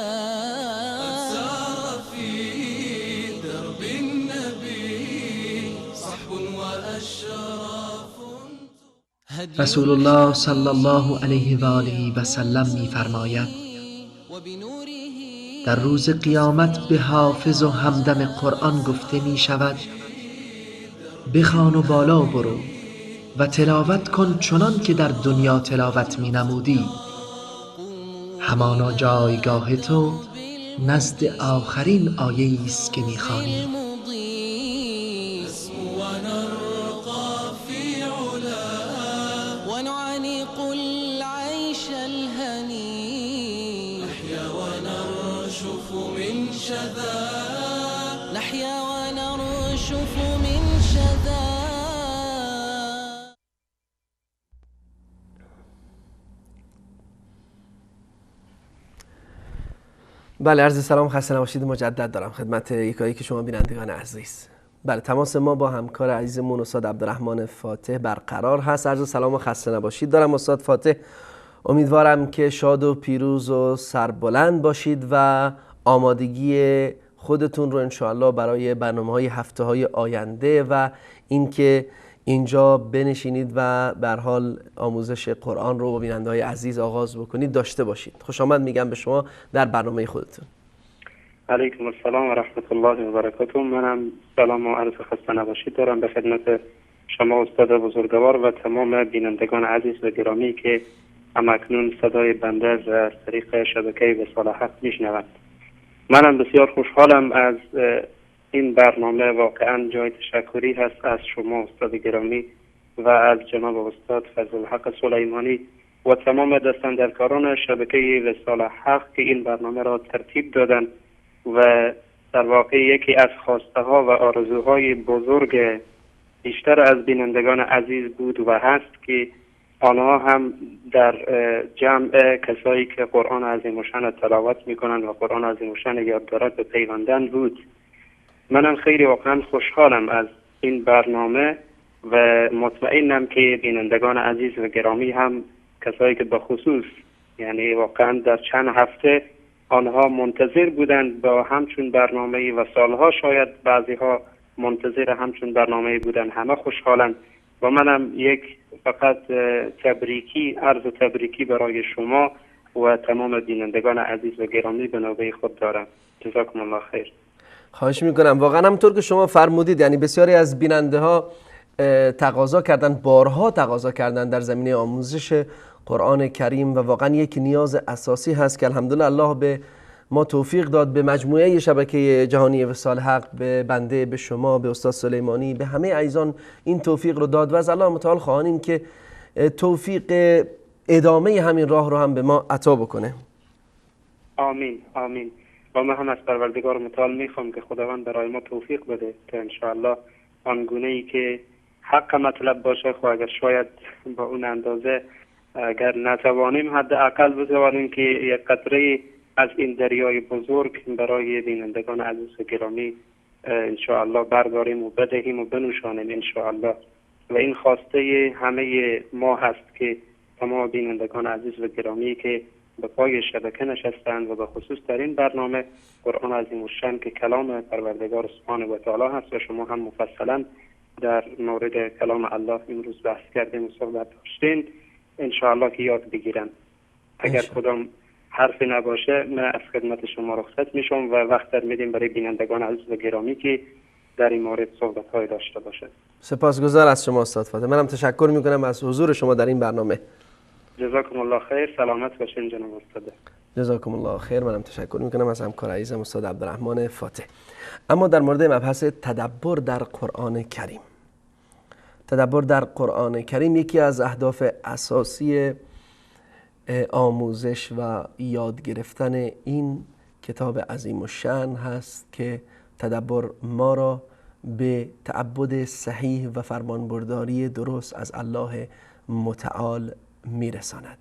قد سار في درب النبي صحب وأشراف. رسول الله صلی الله علیه و آله و سلم می‌فرماید در روز قیامت به حافظ و همدم قرآن گفته می شود بخوان و بالا برو و تلاوت کن چنان که در دنیا تلاوت می نمودی، همانا جایگاه تو نزد آخرین آیه است که می خوانی. بله، عرض سلام، خسته نباشید مجدد دارم خدمت یکایی که شما بینندگان عزیز. بله، تماس ما با همکار عزیزمون استاد عبدالرحمن فاتح برقرار هست. عرض سلام و خسته نباشید دارم استاد فاتح. امیدوارم که شاد و پیروز و سربلند باشید و آمادگی خودتون رو انشاءالله برای برنامه‌های هفته‌های آینده و اینکه اینجا بنشینید و به هر حال آموزش قرآن رو با بیننده‌های عزیز آغاز بکنید داشته باشید. خوش آمد میگم به شما در برنامه خودتون. علیکم السلام و رحمت الله و برکاته. منم سلام و عرض خسته نباشید دارم به خدمت شما استاد بزرگوار و تمام بینندگان عزیز و گرامی که همکنون صدای بنده از طریق شبکه وصال حق میشنوند. منم بسیار خوشحالم از این برنامه. واقعا جای تشکری هست از شما استاد گرامی و از جناب استاد فضل الحق سلیمانی و تمام دستاندرکاران شبکه وصال حق که این برنامه را ترتیب دادن و در واقع یکی از خواسته ها و آرزوهای بزرگ بیشتر از بینندگان عزیز بود و هست که آنها هم در جمع کسایی که قرآن عظیم الشأن تلاوت میکنند و قرآن عظیم الشأن یاد دارد به پیوندن بود. منم خیلی واقعا خوشحالم از این برنامه و مطمئنم که بینندگان عزیز و گرامی هم کسایی که به خصوص یعنی واقعا در چند هفته آنها منتظر بودند با همچون برنامه و سالها شاید بعضی ها منتظر همچون برنامه بودند. همه خوشحالند و منم یک فقط عرض تبریکی برای شما و تمام بینندگان عزیز و گرامی به نوبه خود دارم. جزاکم الله خیر. خواهش میکنم. واقعا همونطور که شما فرمودید، یعنی بسیاری از بیننده ها تقاضا کردن، بارها تقاضا کردن در زمینه آموزش قرآن کریم و واقعا یک نیاز اساسی هست که الحمدلله الله به ما توفیق داد، به مجموعه شبکه جهانی وصال حق، به بنده، به شما، به استاد سلیمانی، به همه عزیزان این توفیق رو داد و از الله متعال خواهانیم که توفیق ادامه همین راه رو هم به ما عطا بکنه. آمین آمین. و من هم از پروردگار متعال میخوام که خداوند برای ما توفیق بده تا انشاءالله آنگونه ای که حق مطلب باشه، خب اگر شاید با اون اندازه اگر نتوانیم حداقل بتوانیم که یک قطره از این دریای بزرگ برای بینندگان عزیز و گرامی انشاءالله برداریم و بدهیم و بنوشانیم انشاءالله. و این خواسته همه ما هست که تمام بینندگان عزیز و گرامی که به پای شبکه نشستند و به خصوص در این برنامه قرآن عظیم الشأن که کلام پروردگار سبحانه و تعالی هست و شما هم مفصلا در مورد کلام الله امروز بحث کردیم و صحبت داشتین، انشاءالله که یاد بگیرن. اگر کدام حرفی نباشه من از خدمت شما رخصت میشم و وقت در میدیم برای بینندگان عزیز و گرامی که در این مورد صحبت های داشته باشه. سپاسگزار از شما استاد فاطمه. منم تشکر میکنم از حضور شما در این برنامه. جزاکم الله خیر. سلامت باشین جناب استاد. جزاکم الله خیر. منم تشکر میکنم از همکار عزیزم استاد عبدالرحمن فاتح. اما در مورد مبحث تدبر در قرآن کریم. تدبر در قرآن کریم یکی از اهداف اساسی آموزش و یاد گرفتن این کتاب عظیم الشأن هست که تدبر ما را به تعبد صحیح و فرمانبرداری درست از الله متعال میرساند.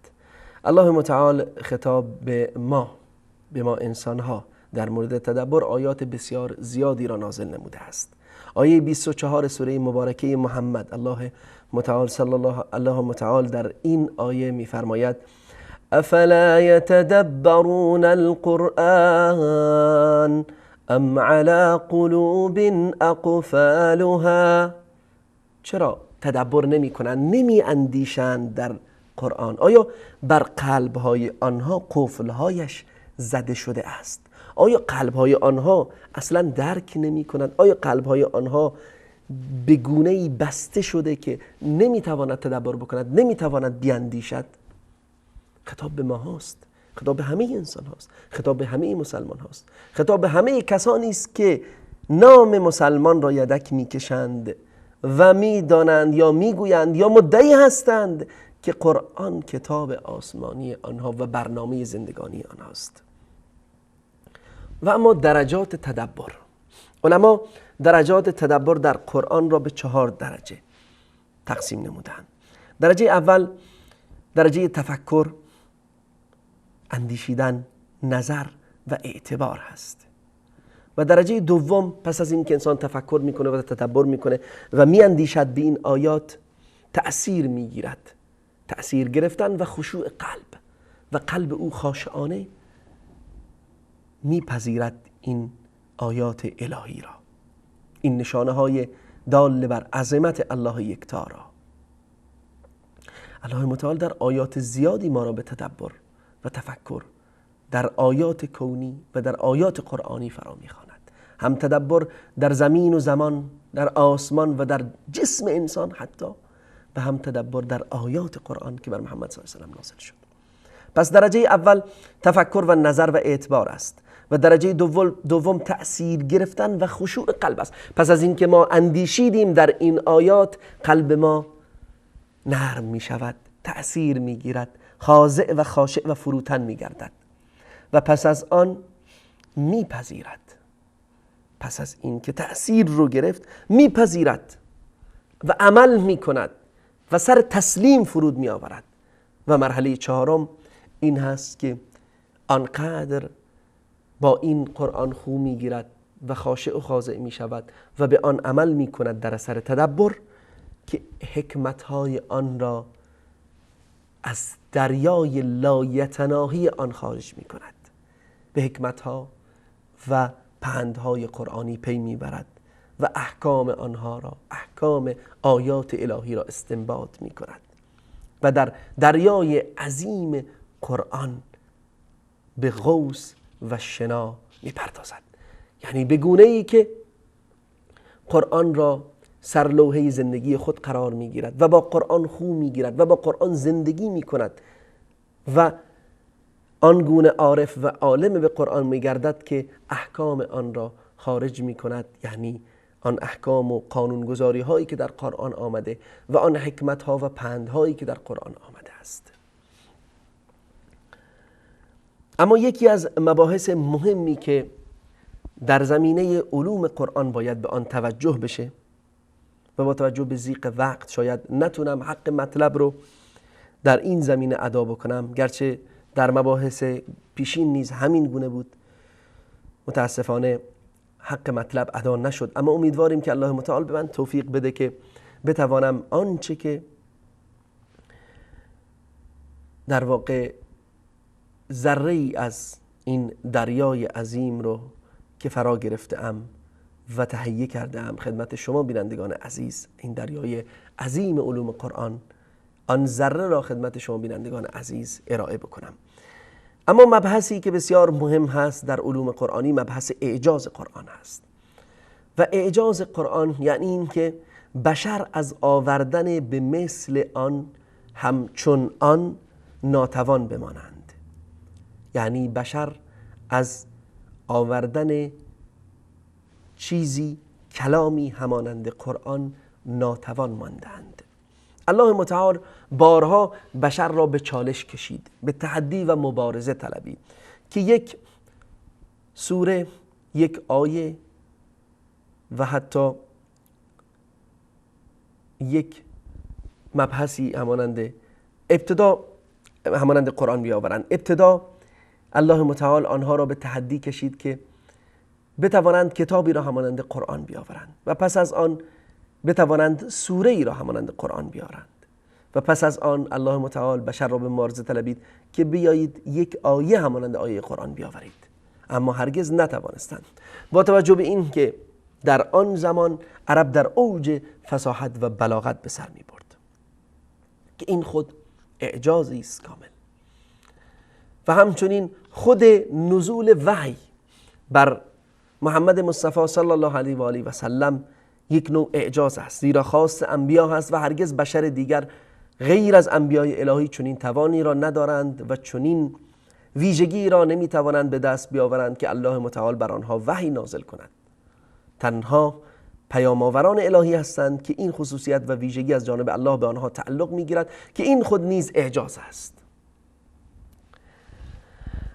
الله متعال خطاب به ما انسانها در مورد تدبر آیات بسیار زیادی را نازل نموده است. آیه 24 سوره مبارکه محمد، الله متعال در این آیه میفرماید: افلا يتدبرون القرآن ام على قلوب اقفالها. چرا تدبر نمی کنند، نمی اندیشند در قرآن؟ آیا بر قلبهای آنها قفلهایش زده شده است؟ آیا قلبهای آنها اصلا درک نمی کنند؟ آیا قلبهای آنها به گونه‌ای بسته شده که نمی تواند تدبر بکند، نمی تواند بیاندیشد؟ خطاب به ما هاست، خطاب به همه انسان هاست، خطاب به همه مسلمان هاست، خطاب به همه کسانی است که نام مسلمان را یدک میکشند و میدانند یا میگویند یا مدعی هستند که قرآن کتاب آسمانی آنها و برنامه زندگانی آنهاست. و اما درجات تدبر، علما درجات تدبر در قرآن را به 4 درجه تقسیم نمودند. درجه اول درجه تفکر، اندیشیدن، نظر و اعتبار هست. و درجه دوم پس از این که انسان تفکر میکنه و تدبر میکنه و میاندیشد به این آیات، تأثیر میگیرد، تأثیر گرفتن و خشوع قلب و قلب او خاشعانه میپذیرد این آیات الهی را، این نشانه های دال بر عظمت الله یکتا را. الله متعال در آیات زیادی ما را به تدبر و تفکر در آیات کونی و در آیات قرآنی فرا میخواند. هم تدبر در زمین و زمان، در آسمان و در جسم انسان حتی، و هم تدبر در آیات قرآن که بر محمد صلی الله علیه و آله نازل شد. پس درجه اول تفکر و نظر و اعتبار است و درجه دوم تأثیر گرفتن و خشوع قلب است. پس از اینکه ما اندیشیدیم در این آیات، قلب ما نرم می شود، تأثیر می گیرد، خاضع و خاشع و فروتن می گردد و پس از آن می پذیرد. پس از این که تأثیر رو گرفت می پذیرد و عمل می کند و سر تسلیم فرود می آورد. و مرحله 4 این هست که آنقدر با این قرآن خو می گیرد و خاشع و خاضع می شود و به آن عمل می کند در اثر تدبر که حکمتهای آن را از دریای لایتناهی آن خارج می کند، به حکمتها و پندهای قرآنی پی می برد و احکام آنها را، احکام آیات الهی را استنباط می کند و در دریای عظیم قرآن به غوص و شنا می پردازد. یعنی به گونه ای که قرآن را سرلوحه زندگی خود قرار می گیرد و با قرآن خو می گیرد و با قرآن زندگی می کند و آن گونه عارف و عالم به قرآن می گردد که احکام آن را خارج می کند، یعنی آن احکام و قانونگذاری هایی که در قرآن آمده و آن حکمت ها و پند هایی که در قرآن آمده است. اما یکی از مباحث مهمی که در زمینه علوم قرآن باید به آن توجه بشه و با توجه به ضیق وقت شاید نتونم حق مطلب رو در این زمینه ادا بکنم، گرچه در مباحث پیشین نیز همین گونه بود، متاسفانه حق مطلب ادا نشد. اما امیدواریم که الله متعال به من توفیق بده که بتوانم آنچه که در واقع ذره ای از این دریای عظیم رو که فرا گرفته ام و تهیه کرده ام خدمت شما بینندگان عزیز، این دریای عظیم علوم قرآن، آن ذره را خدمت شما بینندگان عزیز ارائه بکنم. اما مبحثی که بسیار مهم هست در علوم قرآنی مبحث اعجاز قرآن هست و اعجاز قرآن یعنی این که بشر از آوردن به مثل آن همچون آن ناتوان بمانند، یعنی بشر از آوردن چیزی کلامی همانند قرآن ناتوان ماندند. الله متعال بارها بشر را به چالش کشید، به تحدی و مبارزه طلبید که یک سوره، یک آیه و حتی یک مبحثی همانند قرآن بیاورند. ابتدا الله متعال آنها را به تحدی کشید که بتوانند کتابی را همانند قرآن بیاورند و پس از آن بتوانند سوره ای را همانند قرآن بیارند و پس از آن الله متعال بشر را به مبارزه طلبید که بیایید یک آیه همانند آیه قرآن بیاورید، اما هرگز نتوانستند، با توجه به این که در آن زمان عرب در اوج فصاحت و بلاغت به سر می برد که این خود اعجازی است کامل. و همچنین خود نزول وحی بر محمد مصطفی صلی الله علیه و آله و سلم یک نوع اعجاز است، زیرا خاص انبیا هست و هرگز بشر دیگر غیر از انبیای الهی چنین توانی را ندارند و چنین ویژگی را نمیتوانند به دست بیاورند که الله متعال بر آنها وحی نازل کند. تنها پیام‌آوران الهی هستند که این خصوصیت و ویژگی از جانب الله به آنها تعلق میگیرد که این خود نیز اعجاز است.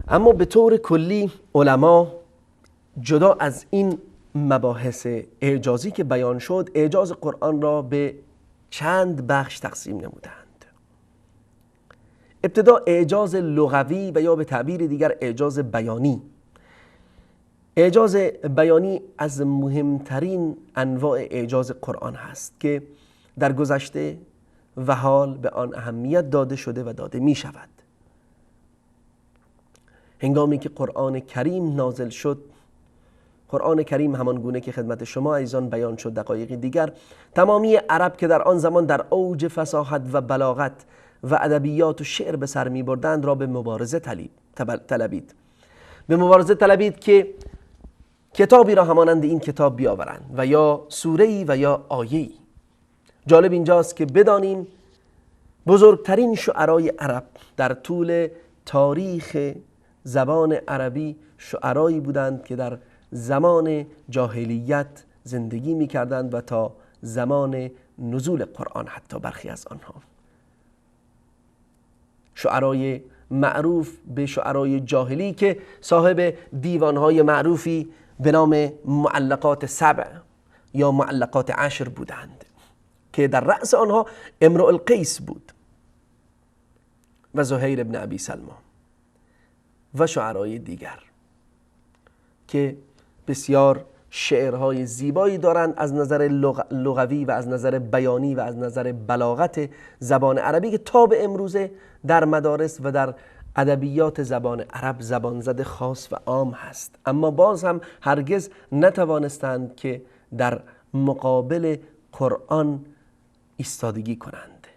اما به طور کلی علما جدا از این مباحث اعجازی که بیان شد، اعجاز قرآن را به چند بخش تقسیم نمودند. ابتدا اعجاز لغوی و یا به تعبیر دیگر اعجاز بیانی. اعجاز بیانی از مهمترین انواع اعجاز قرآن هست که در گذشته و حال به آن اهمیت داده شده و داده می شود. هنگامی که قرآن کریم نازل شد، قرآن کریم همان گونه که خدمت شما عزیزان بیان شد دقایقی دیگر، تمامی عرب که در آن زمان در اوج فصاحت و بلاغت و ادبیات و شعر به سر می بردند را به مبارزه طلبید. به مبارزه طلبید که کتابی را همانند این کتاب بیاورند و یا سوره‌ای و یا آیه‌ای. جالب اینجاست که بدانیم بزرگترین شعرای عرب در طول تاریخ زبان عربی شعرایی بودند که در زمان جاهلیت زندگی می کردند و تا زمان نزول قرآن حتی برخی از آنها. شعرای معروف به شعرای جاهلی که صاحب دیوانهای معروفی به نام معلقات 7 یا معلقات 10 بودند که در رأس آنها امرؤ القیس بود و زهیر ابن ابی سلمى و شعرای دیگر که بسیار شعرهای زیبایی دارند از نظر لغوی و از نظر بیانی و از نظر بلاغت زبان عربی که تا به امروزه در مدارس و در ادبیات زبان عرب زبان زد خاص و عام هست، اما باز هم هرگز نتوانستند که در مقابل قرآن ایستادگی کنند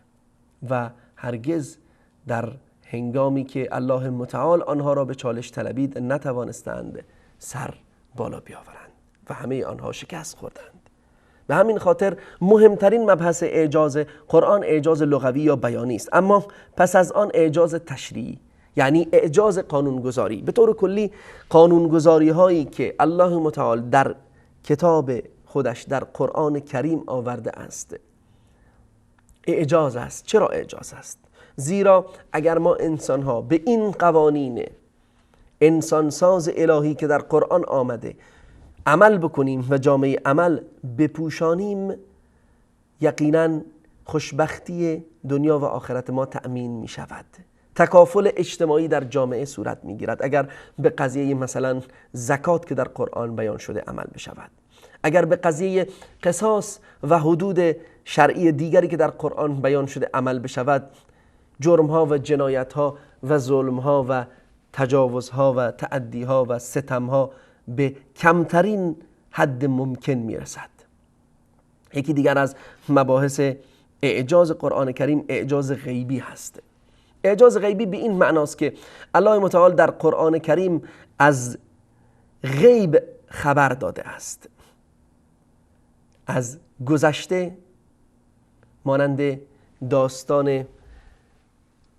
و هرگز در هنگامی که الله متعال آنها را به چالش طلبید نتوانستند سر بالا بیاورند و همه آنها شکست خوردند. به همین خاطر مهمترین مبحث اعجاز قرآن اعجاز لغوی یا بیانی است، اما پس از آن اعجاز تشریعی، یعنی اعجاز قانونگذاری. به طور کلی قانونگذاری هایی که الله متعال در کتاب خودش در قرآن کریم آورده است اعجاز است. چرا اعجاز است؟ زیرا اگر ما انسان ها به این قوانین انسانساز الهی که در قرآن آمده عمل بکنیم و جامعه عمل بپوشانیم، یقینا خوشبختی دنیا و آخرت ما تأمین می شود. تکافل اجتماعی در جامعه صورت می گیرد اگر به قضیه مثلا زکات که در قرآن بیان شده عمل بشود، اگر به قضیه قصاص و حدود شرعی دیگری که در قرآن بیان شده عمل بشود، جرمها و جنایتها و ظلمها و تجاوزها و تعدیها و ستمها به کمترین حد ممکن میرسد. یکی دیگر از مباحث اعجاز قرآن کریم اعجاز غیبی هست. اعجاز غیبی به این معناست که الله متعال در قرآن کریم از غیب خبر داده است، از گذشته مانند داستان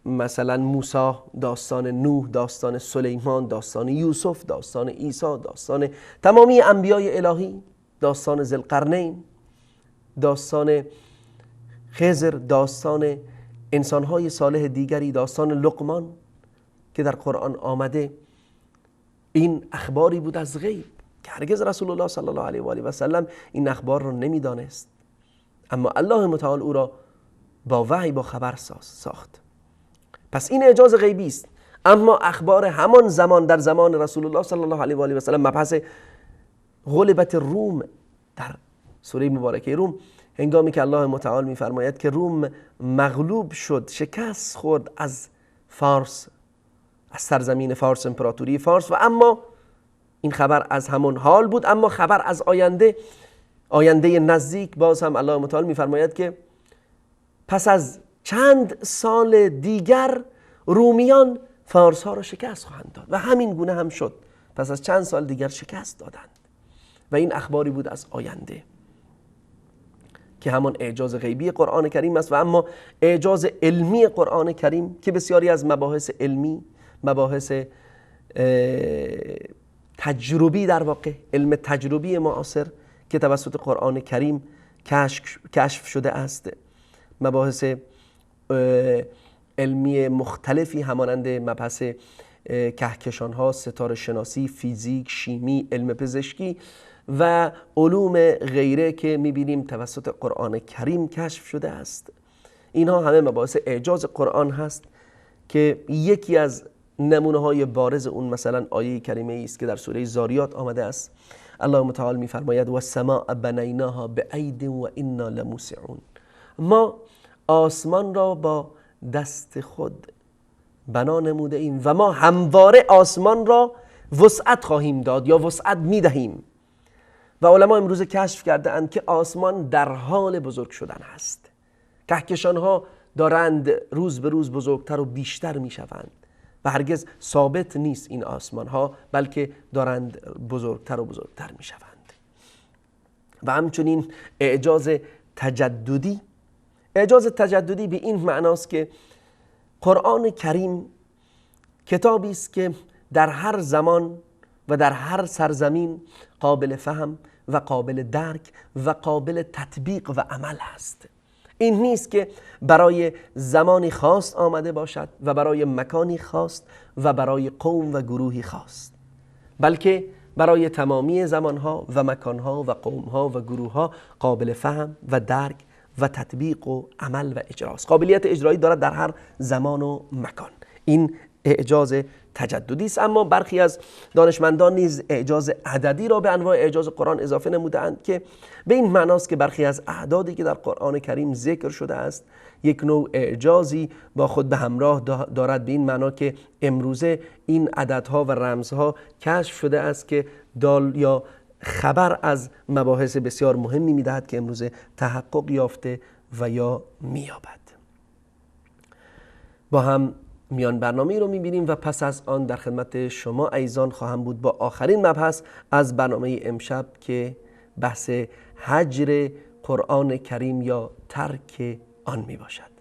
مثلا موسی، داستان نوح، داستان سلیمان، داستان یوسف، داستان عیسی، داستان تمامی انبیای الهی، داستان ذوالقرنین، داستان خضر، داستان انسانهای صالح دیگری، داستان لقمان که در قرآن آمده. این اخباری بود از غیب که هرگز رسول الله صلی الله علیه و آله و سلم این اخبار را نمیدانست، اما الله متعال او را با وحی با خبر ساخت. پس این اعجاز غیبی است. اما اخبار همان زمان در زمان رسول الله صلی الله علیه و آله و سلم، مبحث غلبت روم در سوره مبارکه روم، هنگامی که الله متعال میفرماید که روم مغلوب شد، شکست خورد از فارس، از سرزمین فارس، امپراتوری فارس، و اما این خبر از همون حال بود. اما خبر از آینده نزدیک، باز هم الله متعال میفرماید که پس از چند سال دیگر رومیان فارس ها را شکست خواهند داد، و همین گونه هم شد. پس از چند سال دیگر شکست دادند و این اخباری بود از آینده که همان اعجاز غیبی قرآن کریم است. و اما اعجاز علمی قرآن کریم که بسیاری از مباحث علمی، مباحث تجربی، در واقع علم تجربی معاصر که توسط قرآن کریم کشف شده است، مباحث علمی مختلفی همانند مبحث کهکشان ها، ستاره شناسی، فیزیک، شیمی، علم پزشکی و علوم غیره که میبینیم توسط قرآن کریم کشف شده است. اینها همه مباحث اعجاز قرآن هست که یکی از نمونه های بارز اون مثلا آیه کریمه است که در سوره زاریات آمده است. الله متعال میفرماید و السماء بنیناها بعید و انا لموسعون. ما آسمان را با دست خود بنا نموده ایم و ما همواره آسمان را وسعت خواهیم داد یا وسعت میدهیم. و علما امروز کشف کرده اند که آسمان در حال بزرگ شدن هست. کهکشان ها دارند روز به روز بزرگتر و بیشتر می شوند و هرگز ثابت نیست این آسمان ها، بلکه دارند بزرگتر و بزرگتر می شوند. و همچنین اعجاز تجددی. اعجاز تجددی به این معناست که قرآن کریم کتابی است که در هر زمان و در هر سرزمین قابل فهم و قابل درک و قابل تطبیق و عمل هست. این نیست که برای زمانی خاص آمده باشد و برای مکانی خاص و برای قوم و گروهی خاص، بلکه برای تمامی زمانها و مکانها و قومها و گروهها قابل فهم و درک و تطبیق و عمل و اجراست. قابلیت اجرایی دارد در هر زمان و مکان. این اعجاز تجددی است. اما برخی از دانشمندان نیز اعجاز عددی را به انواع اعجاز قرآن اضافه نموده‌اند که به این معناست که برخی از اعدادی که در قرآن کریم ذکر شده است یک نوع اعجازی با خود به همراه دارد، به این معنا که امروزه این عددها و رمزها کشف شده است که دال یا خبر از مباحث بسیار مهمی میدهد که امروزه تحقق یافته و یا مییابد. با هم میان برنامه رو میبینیم و پس از آن در خدمت شما عزیزان خواهم بود با آخرین مبحث از برنامه امشب که بحث هجر قرآن کریم یا ترک آن می باشد.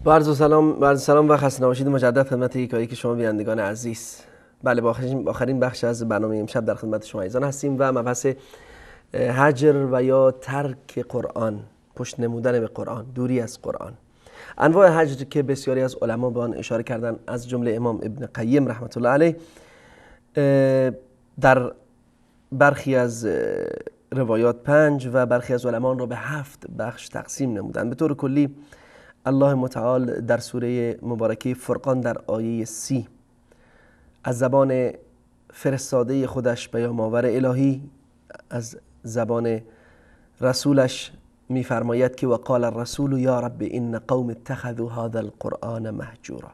با عرض سلام و خسته نباشید مجدد خدمت یکایی که شما بینندگان عزیز. بله، با آخرین بخش از برنامه امشب در خدمت شما عزیزان هستیم و مبحث هجر و یا ترک قرآن، پشت نمودن به قرآن، دوری از قرآن. انواع هجر که بسیاری از علما به آن اشاره کردن، از جمله امام ابن قیم رحمت الله علیه در برخی از روایات 5 و برخی از علما را به 7 بخش تقسیم نمودند. به طور کلی الله متعال در سوره مبارکه فرقان در آیه 30 از زبان فرستاده خودش پیام‌آور الهی، از زبان رسولش می‌فرماید که وقال الرسول یا رب ان قوم اتخذوا هذا القرآن مهجورا.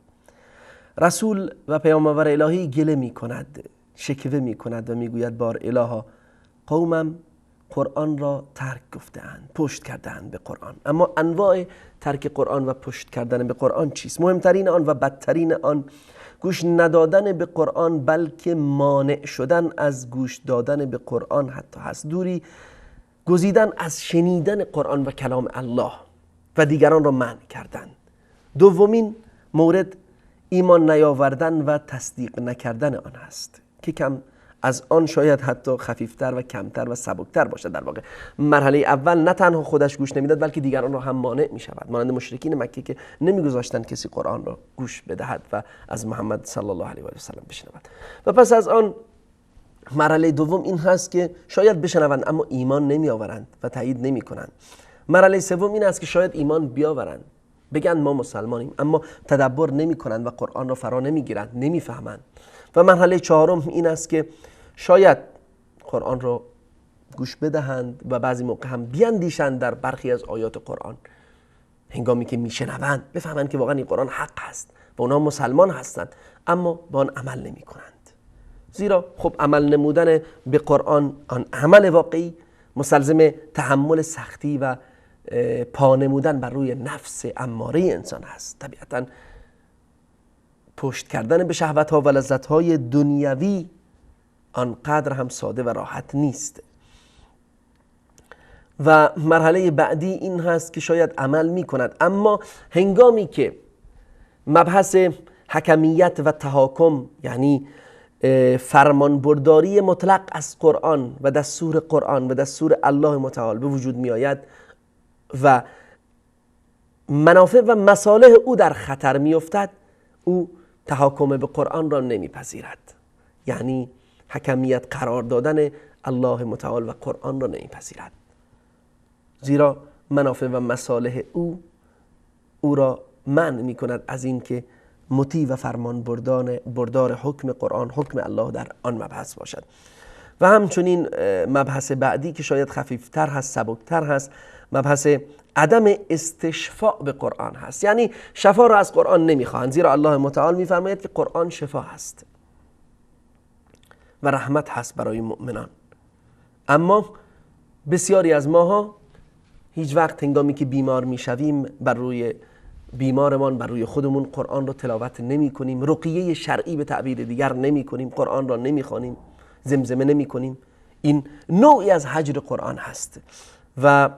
رسول و پیام‌آور الهی گله می‌کند، شکوه می‌کند و می‌گوید بار الها، قومم قرآن را ترک گفته‌اند، پشت کرده‌اند به قرآن. اما انواع ترک قرآن و پشت کردن به قرآن چیست؟ مهمترین آن و بدترین آن گوش ندادن به قرآن، بلکه مانع شدن از گوش دادن به قرآن حتی هست. دوری گزیدن از شنیدن قرآن و کلام الله و دیگران را منع کردن. دومین مورد ایمان نیاوردن و تصدیق نکردن آن است که کم از آن شاید حتی خفیفتر و کمتر و سبکتر باشد. در واقع مرحله اول نه تنها خودش گوش نمیداد بلکه دیگران را هم مانع می شود، مانند مشرکین مکه که نمیگذاشتند کسی قرآن را گوش بدهد و از محمد صلی الله علیه و سلم بشنود. و پس از آن مرحله دوم این هست که شاید بشنوند اما ایمان نمی آورند و تایید نمی کنند. مرحله سوم این است که شاید ایمان بیاورند، بگن ما مسلمانیم، اما تدبر نمی کنند و قرآن را فرا نمی گیرند، نمی فهمند. و مرحله چهارم این است که شاید قرآن را گوش بدهند و بعضی موقع هم بیاندیشند در برخی از آیات قرآن، هنگامی که میشنوند بفهمند که واقعا این قرآن حق است و اونها مسلمان هستند، اما با آن عمل نمی کنند. زیرا خب عمل نمودن به قرآن، آن عمل واقعی، مستلزم تحمل سختی و پا نمودن بر روی نفس اماره انسان هست. طبیعتا پشت کردن به شهوت‌ها و لذت‌های دنیوی آنقدر هم ساده و راحت نیست. و مرحله بعدی این هست که شاید عمل می کند، اما هنگامی که مبحث حکمیت و تحاکم، یعنی فرمانبرداری مطلق از قرآن و دستور قرآن و دستور الله متعال به وجود می آید و منافع و مصالح او در خطر می افتد، او تحاکم به قرآن را نمی پذیرد، یعنی حکمیت قرار دادن الله متعال و قرآن را نمیپذیرد، زیرا منافع و مصالح او را منع می کند از این که مطیع و فرمان بردار حکم قرآن، حکم الله در آن مبحث باشد. و همچنین مبحث بعدی که شاید خفیفتر هست، سبکتر هست، مبحث عدم استشفاء به قرآن هست، یعنی شفا را از قرآن نمیخواهند، زیرا الله متعال میفرماید که قرآن شفا هست و رحمت هست برای مؤمنان. اما بسیاری از ماها هیچ وقت هنگامی که بیمار میشویم بر روی بیمارمان، بر روی خودمون قرآن را تلاوت نمی کنیم، رقیه شرعی به تعبیر دیگر نمی کنیم، قرآن را نمی خوانیم، زمزمه نمی کنیم. این نوعی از هجر قرآن هست. و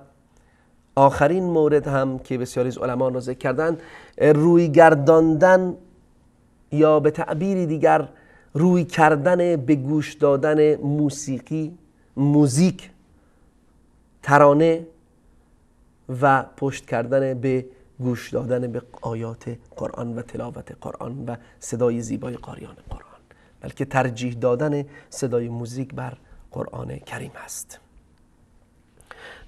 آخرین مورد هم که بسیاری از علما را ذکر کردن، روی گرداندن یا به تعبیری دیگر روی کردن به گوش دادن موسیقی موزیک، ترانه و پشت کردن به گوش دادن به آیات قرآن و تلاوت قرآن و صدای زیبای قاریان قرآن، بلکه ترجیح دادن صدای موزیک بر قرآن کریم است.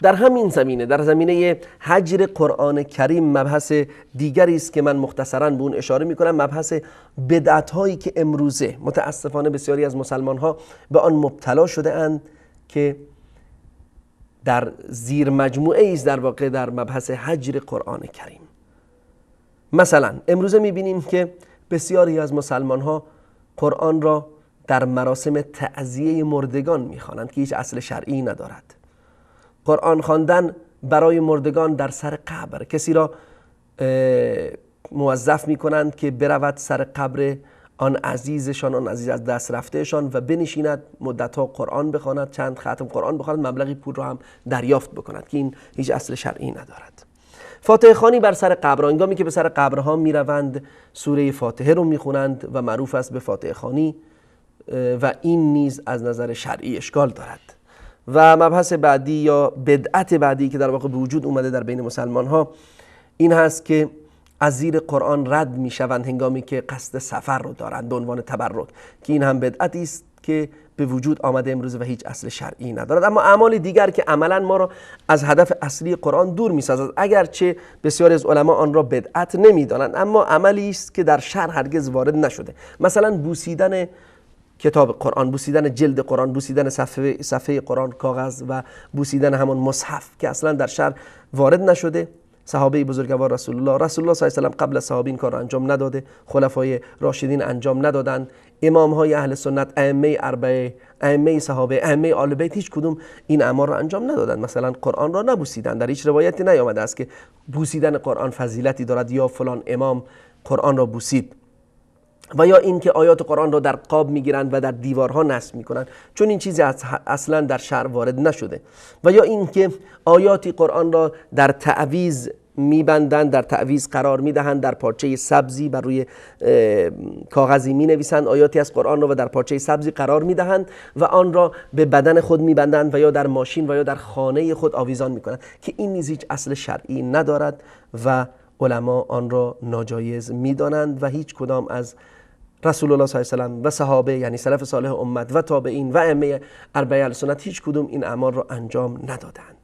در همین زمینه، در زمینه هجر قرآن کریم، مبحث دیگری است که من مختصراً به اون اشاره میکنم، مبحث بدعت هایی که امروزه متاسفانه بسیاری از مسلمان ها به آن مبتلا شده اند که در زیر مجموعه است در واقع در مبحث هجر قرآن کریم. مثلا امروزه میبینیم که بسیاری از مسلمان ها قرآن را در مراسم تعزیه مردگان میخوانند که هیچ اصل شرعی ندارد. قرآن خواندن برای مردگان در سر قبر، کسی را موظف میکنند که برود سر قبر آن عزیزشان، آن عزیز از دست رفتهشان و بنشیند مدتها قرآن بخواند، چند ختم قرآن بخواند، مبلغی پول را هم دریافت بکند که این هیچ اصل شرعی ندارد. فاتحه خوانی بر سر قبر، هنگامی که به سر قبرها میروند سوره فاتحه رو میخونند و معروف است به فاتحه خوانی و این نیز از نظر شرعی اشکال دارد. و مبحث بعدی یا بدعت بعدی که در واقع به وجود اومده در بین مسلمان ها این هست که از زیر قرآن رد می شوند هنگامی که قصد سفر رو دارند به عنوان تبرک، که این هم بدعتی است که به وجود آمده امروز و هیچ اصل شرعی ندارد. اما اعمال دیگر که عملا ما را از هدف اصلی قرآن دور می سازد، اگرچه بسیاری از علما آن را بدعت نمی دانند، اما عملی است که در شرع هرگز وارد نشده. مثلا بوسیدن کتاب قرآن، بوسیدن جلد قرآن، بوسیدن صفحه قرآن، کاغذ و بوسیدن همون مصحف که اصلا در شرع وارد نشده. صحابه بزرگوار رسول الله صلی الله علیه و سلم قبل از صحابه این کار را انجام نداده، خلفای راشدین انجام ندادند، امام های اهل سنت، ائمه اربعه، ائمه صحابه، ائمه آل بیت هیچ کدوم این اعمال را انجام ندادند. مثلا قرآن را نبوسیدند، در هیچ روایتی نیامده است که بوسیدن قرآن فضیلتی دارد یا فلان امام قرآن را بوسید. و یا اینکه آیات قرآن را در قاب میگیرند و در دیوارها نصب میکنند، چون این چیزی اصلا در شرع وارد نشده. و یا اینکه آیاتی قرآن را در تعویذ میبندند، در تعویذ قرار میدهند، در پارچه سبزی بر روی کاغذی مینویسند آیاتی از قرآن را و در پارچه سبزی قرار میدهند و آن را به بدن خود میبندند و یا در ماشین و یا در خانه خود آویزان میکنند که این نیز هیچ اصل شرعی ندارد و علما آن را ناجایز میدانند و هیچ کدام از رسول الله صلی الله علیه و سلم و صحابه یعنی سلف صالح امت و تابعین و ائمه اربعه اهل سنت هیچ کدوم این اعمال را انجام ندادند.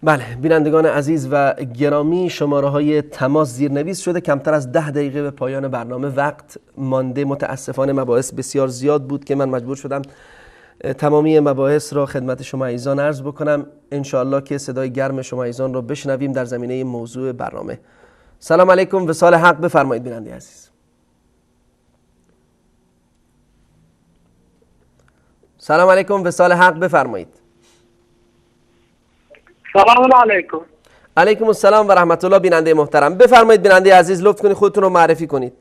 بله بینندگان عزیز و گرامی، شماره های تماس زیرنویس شده. کمتر از 10 دقیقه به پایان برنامه وقت مانده. متاسفانه مباحث بسیار زیاد بود که من مجبور شدم تمامی مباحث را خدمت شما عزیزان عرض بکنم. انشاءالله که صدای گرم شما عزیزان را بشنویم در زمینه موضوع برنامه. سلام علیکم، وصال حق، بفرمایید بیننده عزیز. سلام علیکم، وصال حق، بفرمایید. سلام علیکم. علیکم السلام و رحمت الله. بیننده محترم بفرمایید بیننده عزیز، لطف کنید خودتون رو معرفی کنید.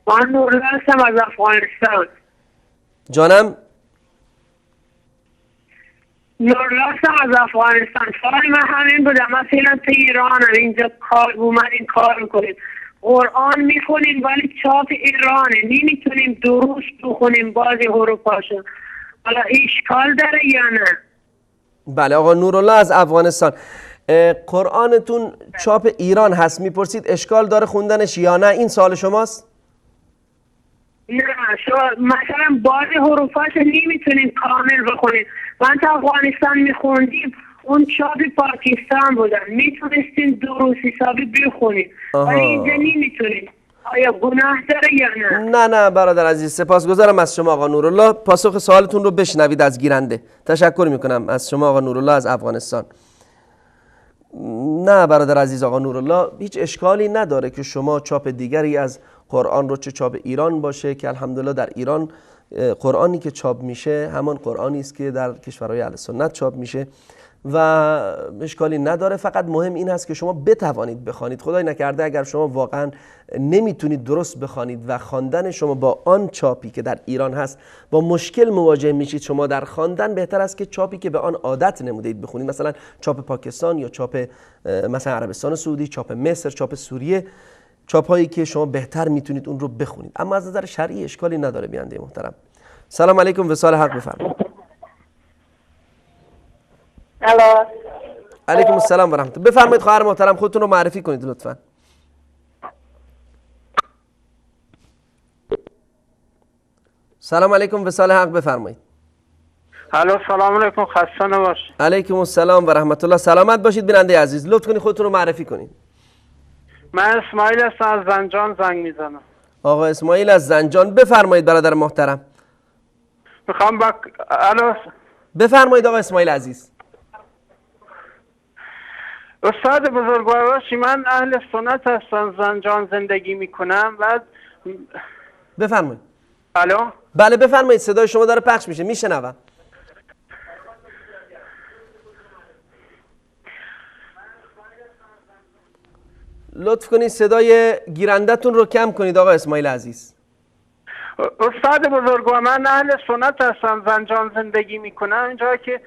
من نورالله هستم از افغانستان. جانم؟ نورالله هستم از افغانستان. سوال من همین بوده، مثلا تو ایران اینجا کار اومدین کار میکنیم، قرآن میخونیم ولی چاپ ایرانه، نمیتونیم درست بخونیم بعضی حروفاشو، حالا اشکال داره یا نه؟ بله آقا نورالله از افغانستان، قرآنتون چاپ ایران هست، میپرسید اشکال داره خوندنش یا نه، این سوال شماست؟ نه مثلا بعضی حروفاشو نمیتونیم کامل بخونیم. من تا افغانستان میخوندیم اون چاپ پاکستان بودن، میتونستیم درست حسابی بخونیم ولی اینجا نمیتونیم. آیا گناه داره یا نه؟ نه برادر عزیز، سپاسگزارم از شما آقا نورالله. پاسخ سوالتون رو بشنوید از گیرنده. تشکر میکنم از شما آقا نورالله از افغانستان. نه برادر عزیز آقا نورالله، هیچ اشکالی نداره که شما چاپ دیگری از قرآن رو، چه چاپ ایران باشه که الحمدلله در ایران قرآنی که چاپ میشه همان قرآنی است که در کشورهای اهل سنت چاپ میشه و اشکالی نداره. فقط مهم این هست که شما بتوانید بخوانید. خدای نکرده اگر شما واقعا نمیتونید درست بخوانید و خواندن شما با آن چاپی که در ایران هست با مشکل مواجه میشید، شما در خواندن بهتر است که چاپی که به آن عادت نمودید بخونید، مثلا چاپ پاکستان یا چاپ مثلا عربستان سعودی، چاپ مصر، چاپ سوریه، چاپ هایی که شما بهتر میتونید اون رو بخونید. اما از نظر شرعی اشکالی نداره بیننده محترم. سلام علیکم، وصال حق بفرمایید. الو. علیکم السلام و رحمت الله. بفرمایید خواهر محترم، خودتون رو معرفی کنید لطفا. سلام علیکم، وصال حق بفرمایید. الو سلام علیکم، خسته نباشید. علیکم السلام و رحمت الله. سلامت باشید بیننده عزیز. لطف کنید خودتون رو معرفی کنید. من اسماعیل هستم، از زنجان زنگ میزنم. آقا اسماعیل از زنجان، بفرمایید برادر محترم. میخوام الو. بفرمایید آقا اسماعیل عزیز. استاد بزرگوار، من اهل سنت هستم، زنجان زندگی میکنم. بعد بفرمایید. الو. بله بفرمایید، صدای شما داره پخش میشه، میشنوم. لطف کنید صدای گیرندتون رو کم کنید آقا اسماعیل عزیز. استاد بزرگوار، من اهل سنت هستم، زنجان زندگی میکنم. اینجا که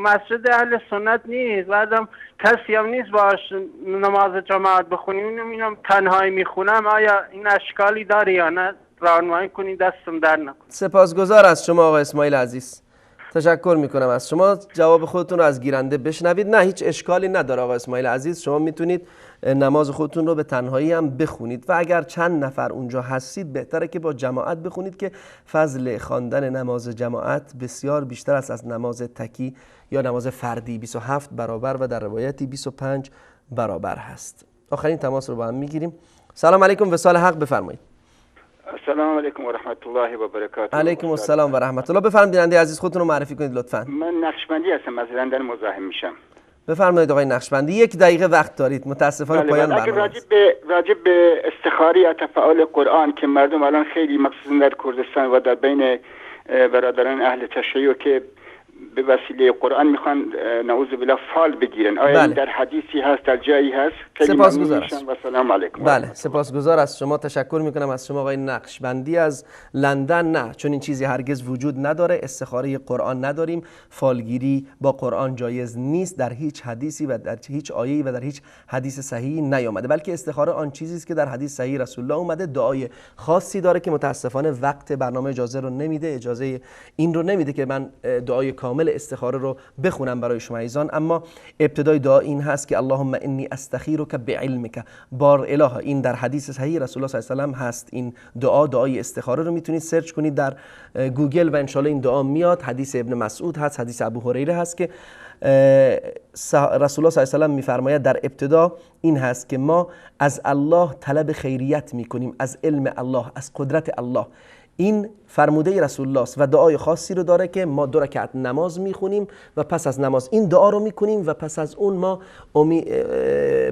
مسجد اهل سنت نیست، بعدم کسی هم نیست باش نماز جماعت بخونیم. اینم تنهایی میخونم. آیا این اشکالی داره یا نه؟ راهنمایی کنید، دستم در نکنید. سپاسگزار از شما آقا اسماعیل عزیز، تشکر میکنم از شما. جواب خودتون رو از گیرنده بشنوید. نه هیچ اشکالی نداره آقا اسماعیل عزیز، شما میتونید نماز خودتون رو به تنهایی هم بخونید و اگر چند نفر اونجا هستید بهتره که با جماعت بخونید که فضل خواندن نماز جماعت بسیار بیشتر است از نماز تکی یا نماز فردی. 27 برابر و در روایتی 25 برابر هست. آخرین تماس رو با هم میگیریم. سلام علیکم، وصال حق بفرمایید. السلام علیکم و رحمت الله و برکاته. علیکم السلام و رحمت الله. بفرمایید بیننده عزیز خودتون رو معرفی کنید لطفاً. من نقشبندی هستم، از لندن مزاحم میشم. بفرمایید آقای نقشبندی، 1 دقیقه وقت دارید. متاسفانه پایان برنامه است. راجع به استخاره یا تفاعل قرآن که مردم الان خیلی مخصوصا در کردستان و در بین برادران اهل تشیع که به وسیله قرآن میخوان نعوذ بالله فال بگیرن، آیا این در حدیثی هست، در جایی هست؟ سپاسگزار است. و سلام علیکم. بله سپاسگزار از شما، تشکر میکنم از شما آقای نقشبندی از لندن. نه، چون این چیزی هرگز وجود نداره. استخاره قرآن نداریم، فالگیری با قرآن جایز نیست در هیچ حدیثی و در هیچ آیه‌ای و در هیچ حدیث صحیحی نیامده، بلکه استخاره آن چیزی است که در حدیث صحیح رسول الله اومده. دعای خاصی داره که متاسفانه وقت برنامه اجازه رو نمیده، اجازه این رو نمیده که من دعای کامل استخاره رو بخونم برای شما عزیزان. اما ابتدای دعا این هست که اللهم انی استخیرک بعلمک. بار اله، این در حدیث صحیح رسول الله صلی الله علیه و آله هست. این دعای استخاره رو میتونید سرچ کنید در گوگل و ان شاء الله این دعا میاد. حدیث ابن مسعود هست، حدیث ابو هریره هست که رسول الله صلی الله علیه و آله میفرماید در ابتدا این هست که ما از الله طلب خیریت میکنیم، از علم الله، از قدرت الله. این فرموده رسول الله است و دعای خاصی رو داره که ما 2 رکعت نماز میخونیم و پس از نماز این دعا رو میکنیم و پس از اون ما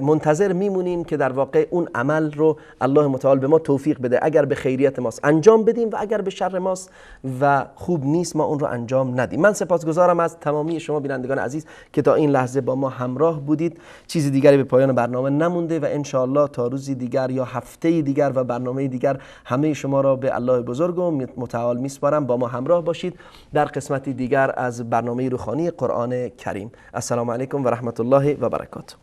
منتظر میمونیم که در واقع اون عمل رو الله متعال به ما توفیق بده. اگر به خیریت ماست انجام بدیم و اگر به شر ماست و خوب نیست ما اون رو انجام ندیم. من سپاسگزارم از تمامی شما بینندگان عزیز که تا این لحظه با ما همراه بودید. چیزی دیگری به پایان برنامه نمونده و ان شاء الله تا روزی دیگر یا هفته دیگر و برنامه دیگر همه شما را به الله بزرگ و متعال میسپارم. با ما همراه باشید در قسمتی دیگر از برنامه روحانی قرآن کریم. السلام علیکم و رحمت الله و برکاته.